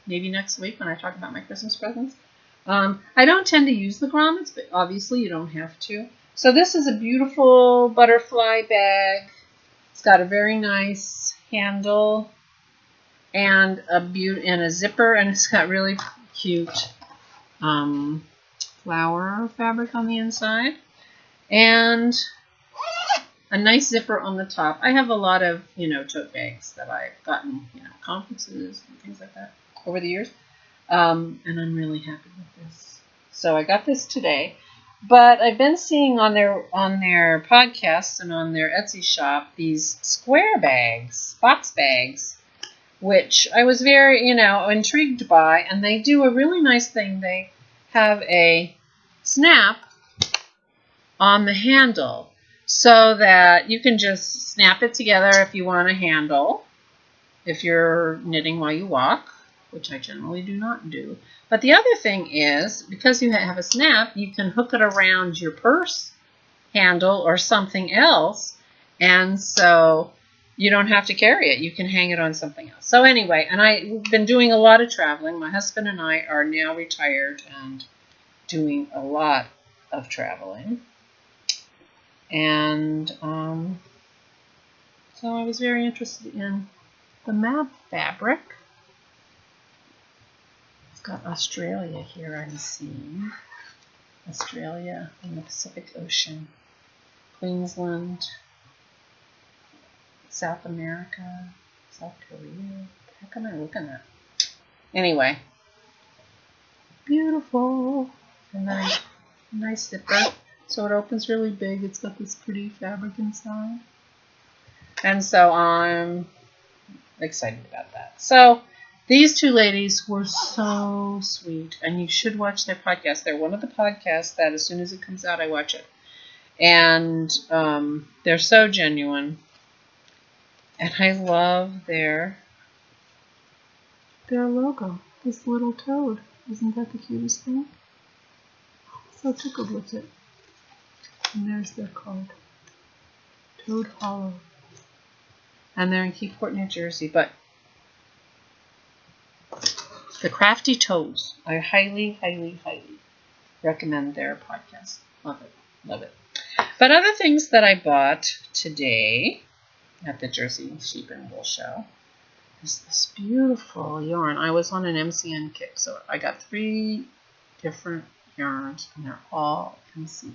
maybe next week when I talk about my Christmas presents. I don't tend to use the grommets, but obviously you don't have to. So this is a beautiful butterfly bag. It's got a very nice handle and a zipper, and it's got really cute flower fabric on the inside. And a nice zipper on the top. I have a lot of, tote bags that I've gotten, conferences and things like that over the years. And I'm really happy with this. So I got this today. But I've been seeing on their podcasts and on their Etsy shop these square bags, box bags, which I was very, intrigued by. And they do a really nice thing. They have a snap on the handle so that you can just snap it together if you want a handle, if you're knitting while you walk, which I generally do not do. But the other thing is, because you have a snap, you can hook it around your purse handle or something else, and so you don't have to carry it. You can hang it on something else. So anyway, and I've been doing a lot of traveling. My husband and I are now retired and doing a lot of traveling. And so I was very interested in the map fabric. It's got Australia here I'm seeing. Australia in the Pacific Ocean. Queensland. South America. South Korea. What the heck am I looking at? Anyway. Beautiful. And then nice zipper. So it opens really big. It's got this pretty fabric inside. And so I'm excited about that. So these two ladies were so sweet, and you should watch their podcast. They're one of the podcasts that as soon as it comes out, I watch it. And they're so genuine. And I love their logo, this little toad. Isn't that the cutest thing? So tickled with it. And there's their card. Toad Hollow. And they're in Keyport, New Jersey, but the Crafty Toads. I highly, highly, highly recommend their podcast. Love it. Love it. But other things that I bought today at the Jersey Sheep and Wool Show is this beautiful yarn. I was on an MCN kick, so I got 3 different yarns, and they're all MCN.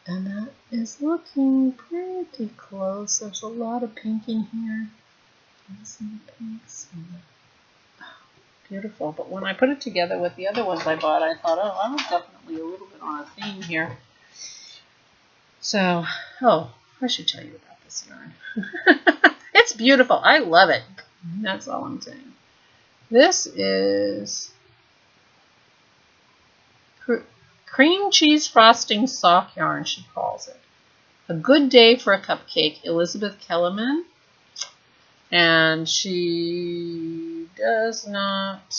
And that is looking pretty close. There's a lot of pink in here. Some pinks. Beautiful. But when I put it together with the other ones I bought, I thought, oh, I was definitely a little bit on a theme here. So, I should tell you about this yarn. It's beautiful. I love it. That's all I'm saying. This is cream cheese frosting sock yarn, she calls it. A Good Day for a Cupcake, Elizabeth Kellerman. And she does not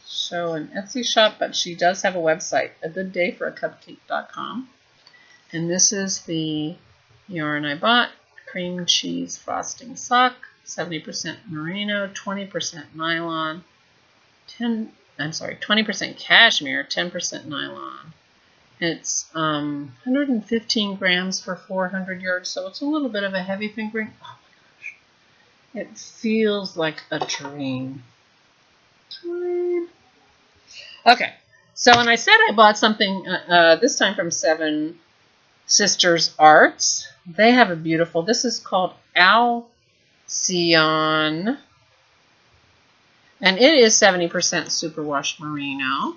show an Etsy shop, but she does have a website, agooddayforacupcake.com. And this is the yarn I bought. Cream cheese frosting sock, 70% merino, 20% nylon, 20% cashmere, 10% nylon. It's 115 grams for 400 yards, so it's a little bit of a heavy fingering. Oh my gosh. It feels like a dream. Okay, so when I said I bought something this time from Seven Sisters Arts, they have a beautiful, this is called Alcyon, and it is 70% superwash merino,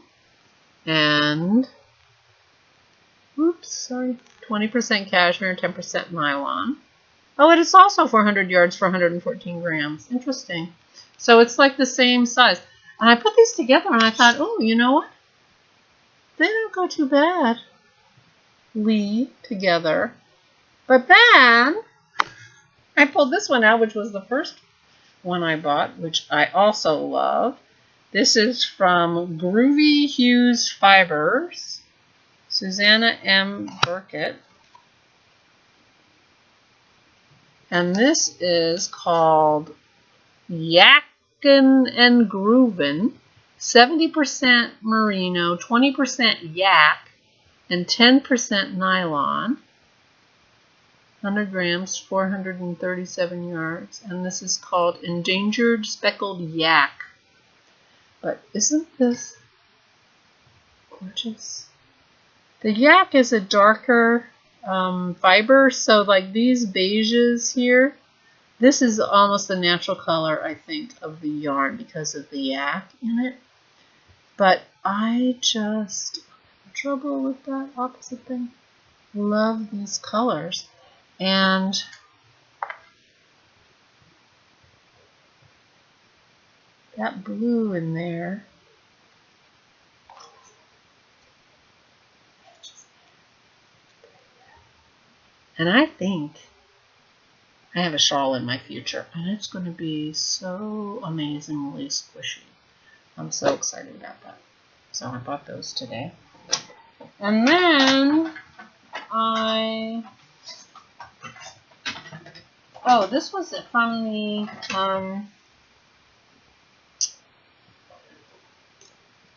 and 20% cashmere and 10% nylon. Oh, it is also 400 yards for 114 grams. Interesting. So it's like the same size. And I put these together and I thought, oh, you know what? They don't go too bad together. But then I pulled this one out, which was the first one I bought, which I also love. This is from Groovy Hues Fibers, Susanna M. Burkett. And this is called Yakin and Groovin', 70% merino, 20% yak, and 10% nylon. 100 grams, 437 yards. And this is called Endangered Speckled Yak. But isn't this gorgeous? The yak is a darker fiber. So like these beiges here, this is almost the natural color, I think, of the yarn because of the yak in it. But I just have trouble with that opposite thing. Love these colors. And that blue in there. And I think I have a shawl in my future, and it's going to be so amazingly squishy. I'm so excited about that. So I bought those today. And then this was it from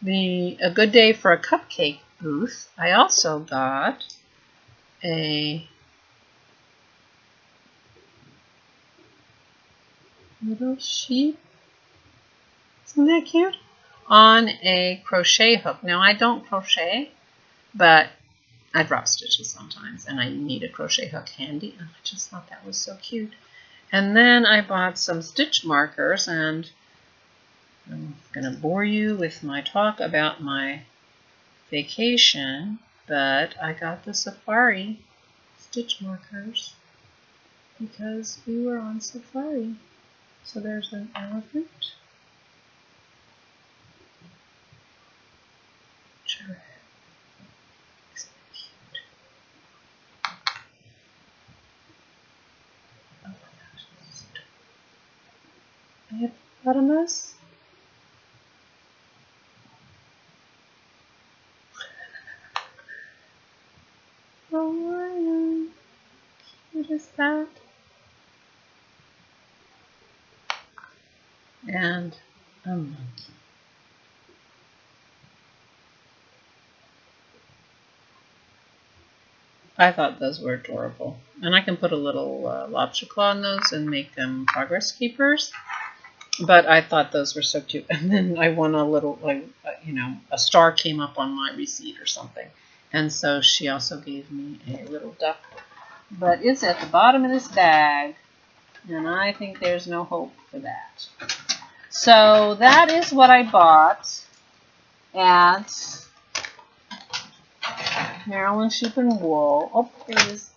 the A Good Day for a Cupcake booth. I also got a little sheep. Isn't that cute? On a crochet hook. Now I don't crochet, but I drop stitches sometimes and I need a crochet hook handy, and I just thought that was so cute. And then I bought some stitch markers, and I'm going to bore you with my talk about my vacation, but I got the safari stitch markers because we were on safari. So there's an elephant. Sure. So cute. Oh my gosh, this is so I have hippopotamus. Oh my, cute is that? And a monkey. I thought those were adorable. And I can put a little lobster claw on those and make them progress keepers. But I thought those were so cute. And then I won a little, a star came up on my receipt or something. And so she also gave me a little duck. But it's at the bottom of this bag. And I think there's no hope for that. So that is what I bought at Maryland Sheep and Wool. Oh, there it is.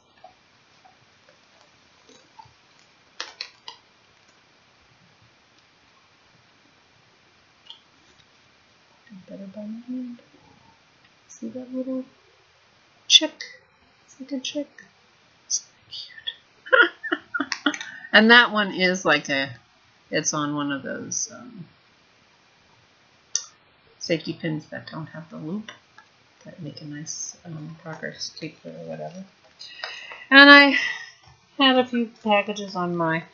Better by my hand. See that little chick? It's like a chick. It's cute. And that one is like it's on one of those safety pins that don't have the loop, that make a nice progress keeper or whatever. And I had a few packages on my,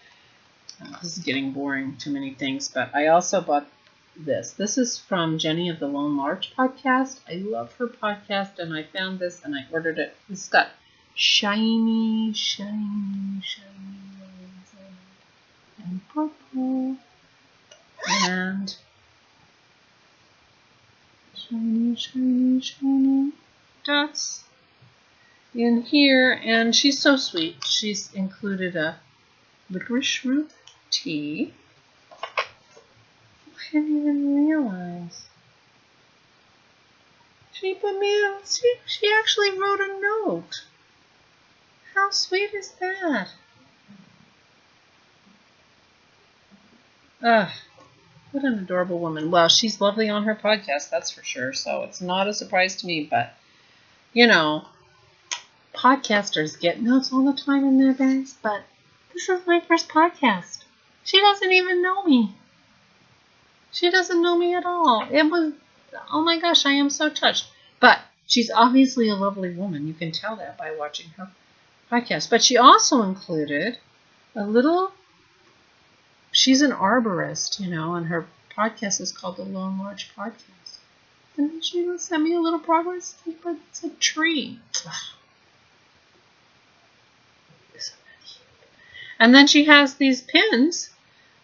this is getting boring, too many things, but I also bought this. This is from Jenny of the Lone Larch podcast. I love her podcast, and I found this and I ordered it. It's got shiny and purple and shiny dots in here, and she's so sweet. She's included a licorice root tea. I didn't even realize. She put me a, she actually wrote a note. How sweet is that? What an adorable woman. Well, she's lovely on her podcast, that's for sure. So it's not a surprise to me, but, you know, podcasters get notes all the time in their bags, but this is my first podcast. She doesn't even know me. She doesn't know me at all. It was, oh my gosh, I am so touched. But she's obviously a lovely woman. You can tell that by watching her podcast. But she also included a little, she's an arborist, you know, and her podcast is called the Lone Larch Podcast. And then she sent me a little progress keeper that's a tree. Isn't that cute? And then she has these pins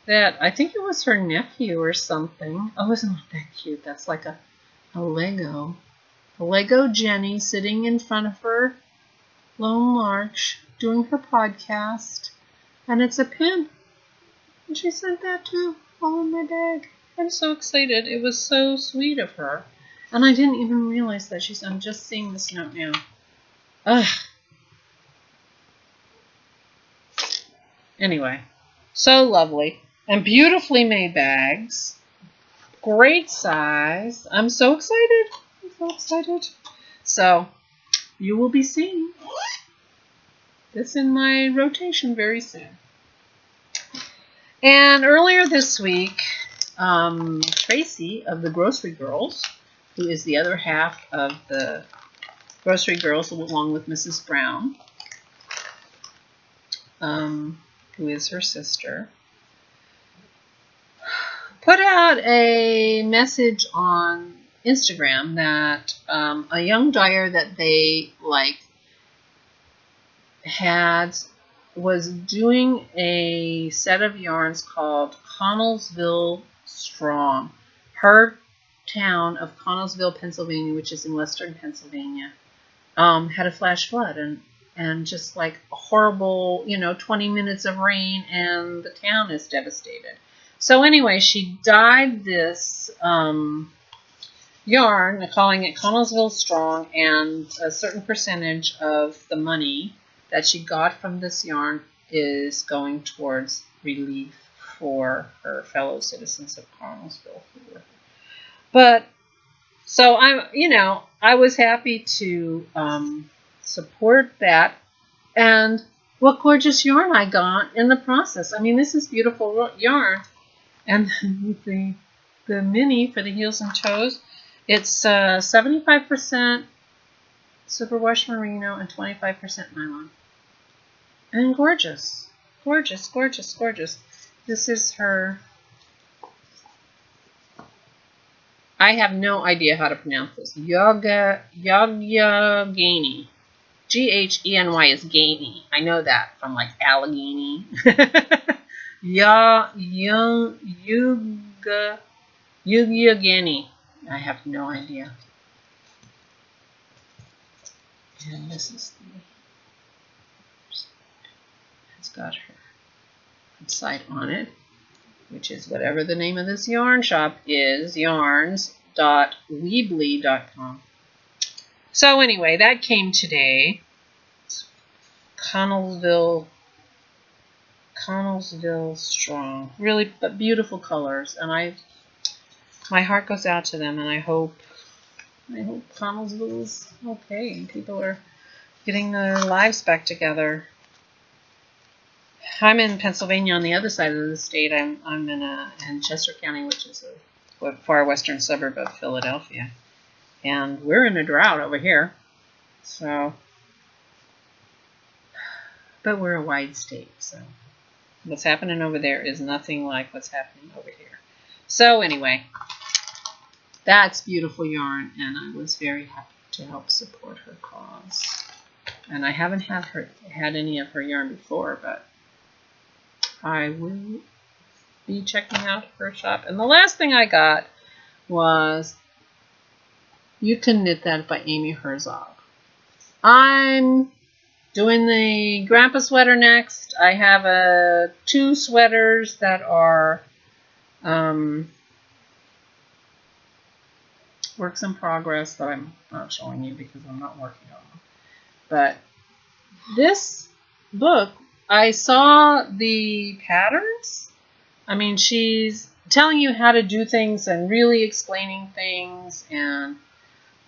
that I think it was her nephew or something. Oh, isn't that cute? That's like a Lego. A Lego Jenny sitting in front of her Lone Larch doing her podcast, and it's a pin. And she sent that too, all in my bag. I'm so excited. It was so sweet of her. And I didn't even realize that I'm just seeing this note now. Ugh. Anyway, so lovely. And beautifully made bags. Great size. I'm so excited. I'm so excited. So, you will be seeing this in my rotation very soon. And earlier this week, Tracy of the Grocery Girls, who is the other half of the Grocery Girls along with Mrs. Brown, who is her sister, put out a message on Instagram that a young dyer that they was doing a set of yarns called Connellsville Strong. Her town of Connellsville, Pennsylvania, which is in western Pennsylvania, had a flash flood and just like a horrible, 20 minutes of rain, and the town is devastated. So anyway, she dyed this yarn, calling it Connellsville Strong, and a certain percentage of the money that she got from this yarn is going towards relief for her fellow citizens of Connellsville. But so I was happy to support that, and what gorgeous yarn I got in the process. I mean, this is beautiful yarn, and the mini for the heels and toes, it's 75% superwash merino and 25% nylon. And gorgeous. Gorgeous, gorgeous, gorgeous. This is her. I have no idea how to pronounce this. Yagani. G-H-E-N-Y is Gainy. I know that from like Allegheny. Yugani. I have no idea. And this is it's got her website on it, which is whatever the name of this yarn shop is, yarns.weebly.com. So anyway, that came today. Connellsville Strong. Really beautiful colors, and my heart goes out to them, and I hope Connellsville is okay and people are getting their lives back together. I'm in Pennsylvania on the other side of the state. I'm in Chester County, which is a far western suburb of Philadelphia. And we're in a drought over here. So, but we're a wide state, so what's happening over there is nothing like what's happening over here. So anyway, that's beautiful yarn, and I was very happy to help support her cause. And I haven't had any of her yarn before, but I will be checking out her shop. And the last thing I got was You Can Knit That by Amy Herzog. I'm doing the grandpa sweater next. I have two sweaters that are works in progress that I'm not showing you because I'm not working on them. But this book, I saw the patterns. I mean, she's telling you how to do things and really explaining things, and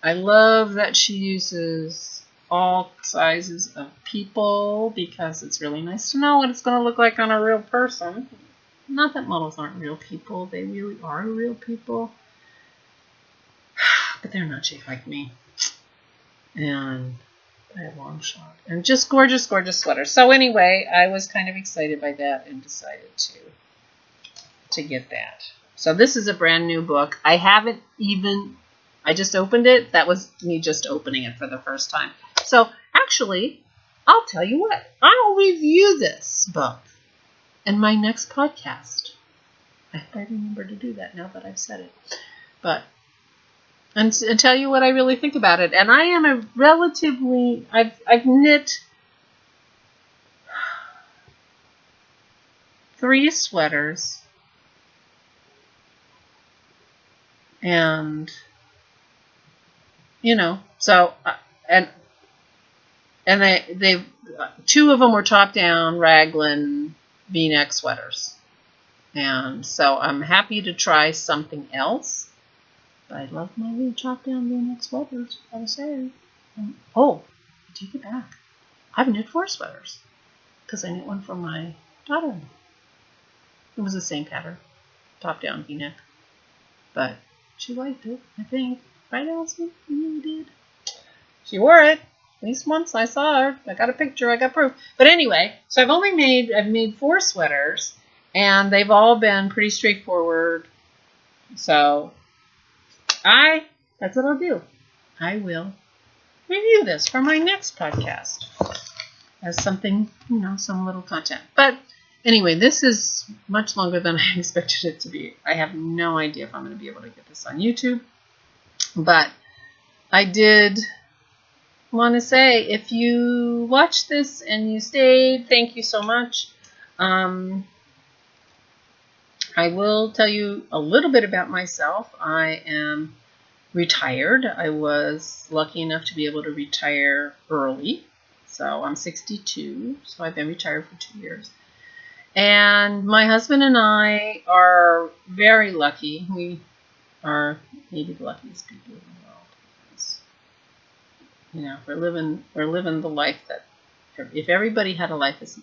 I love that she uses all sizes of people because it's really nice to know what it's going to look like on a real person. Not that models aren't real people. They really are real people. But they're not shaped like me. And by a long shot. And just gorgeous, gorgeous sweaters. So anyway, I was kind of excited by that and decided to get that. So this is a brand new book. I just opened it. That was me just opening it for the first time. So actually, I'll tell you what. I'll review this book in my next podcast. I hope I remember to do that now that I've said it. But and tell you what I really think about it. And I am I've knit 3 sweaters, and so and they 2 of them were top down raglan V-neck sweaters, and so I'm happy to try something else. But I love my little top down V-neck sweaters, gotta say. Oh, I take it back. I've knit 4 sweaters because I knit one for my daughter. It was the same pattern, top down V-neck, but she liked it, I think. Right, Elsie? You did. She wore it. At least once I saw her. I got a picture. I got proof. But anyway, so I've made 4 sweaters, and they've all been pretty straightforward. So that's what I'll do. I will review this for my next podcast as something, some little content. But anyway, this is much longer than I expected it to be. I have no idea if I'm going to be able to get this on YouTube. But I did want to say, if you watched this and you stayed, thank you so much. I will tell you a little bit about myself. I am retired. I was lucky enough to be able to retire early. So I'm 62, so I've been retired for 2 years. And my husband and I are very lucky. We are maybe the luckiest people in the world. Because, we're living the life that, if everybody had a life as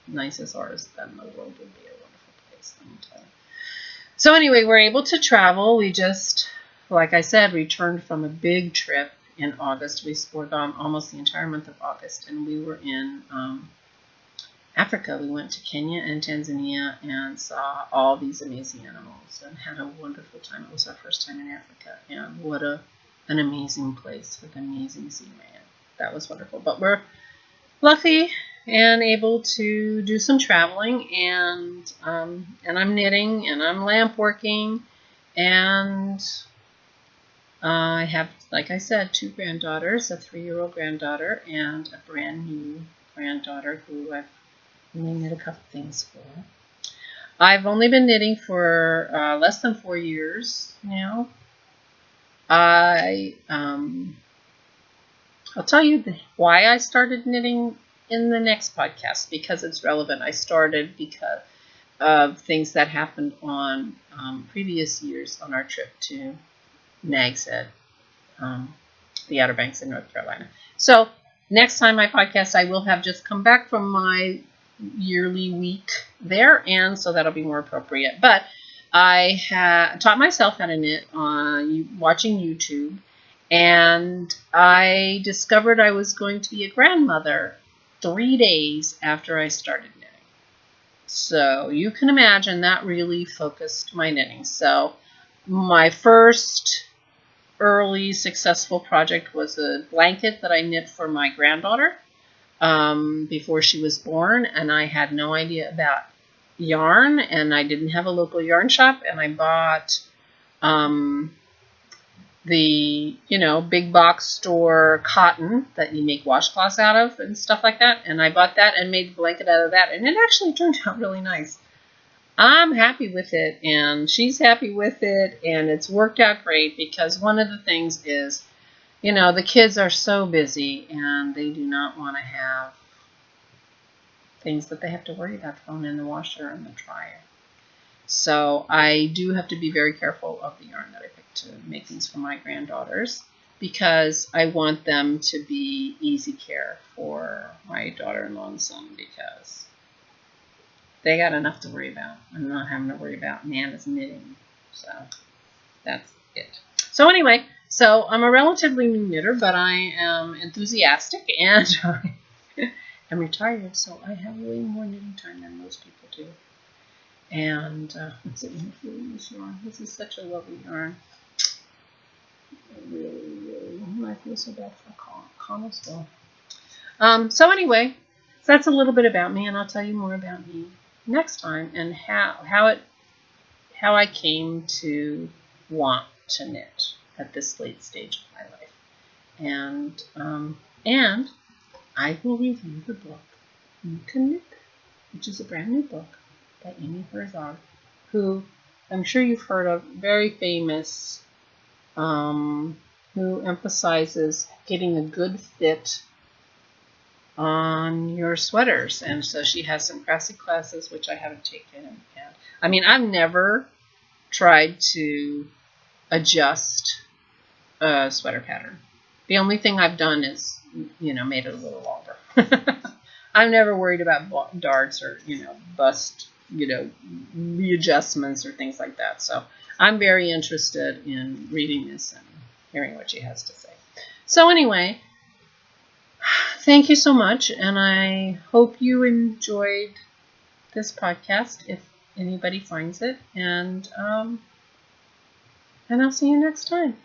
nice as ours, then the world would be a wonderful place. So anyway, we're able to travel. We just, like I said, returned from a big trip in August. We were gone almost the entire month of August, and we were in Africa. We went to Kenya and Tanzania and saw all these amazing animals and had a wonderful time. It was our first time in Africa, and what an amazing place with amazing scenery. That was wonderful. But we're lucky and able to do some traveling, and I'm knitting and I'm lamp working, and I have, like I said, 2 granddaughters, a 3-year-old granddaughter and a brand new granddaughter who I've only knit a couple things for. I've only been knitting for less than 4 years now. I'll tell you why I started knitting in the next podcast, because it's relevant. I started because of things that happened on previous years on our trip to Nags Head, the Outer Banks in North Carolina. So next time I podcast, I will have just come back from my yearly week there, and so that'll be more appropriate. But I taught myself how to knit on watching YouTube, and I discovered I was going to be a grandmother 3 days after I started knitting. So you can imagine that really focused my knitting. So my first early successful project was a blanket that I knit for my granddaughter before she was born, and I had no idea about yarn, and I didn't have a local yarn shop, and I bought the big box store cotton that you make washcloths out of and stuff like that, and I bought that and made the blanket out of that, and it actually turned out really nice. I'm happy with it, and she's happy with it, and it's worked out great, because one of the things is, the kids are so busy, and they do not want to have things that they have to worry about thrown in the washer and the dryer. So I do have to be very careful of the yarn that I pick to make things for my granddaughters, because I want them to be easy care for my daughter-in-law and son, because they got enough to worry about. I'm not having to worry about Nana's knitting. So that's it. So anyway, so I'm a relatively new knitter, but I am enthusiastic, and I'm retired, so I have way more knitting time than most people do. And let's see, I'm feeling this yarn. This is such a lovely yarn. I feel so bad for Connell still. So anyway, so that's a little bit about me, and I'll tell you more about me next time, and how I came to want to knit at this late stage of my life. And I will review the book You Can Knit, which is a brand new book by Amy Herzog, who I'm sure you've heard of, very famous, who emphasizes getting a good fit on your sweaters. And so she has some craftsy classes, which I haven't taken. And I mean, I've never tried to adjust a sweater pattern. The only thing I've done is, made it a little longer. I'm never worried about darts or, bust, readjustments or things like that. So I'm very interested in reading this and hearing what she has to say. So anyway, thank you so much, and I hope you enjoyed this podcast, if anybody finds it, and I'll see you next time.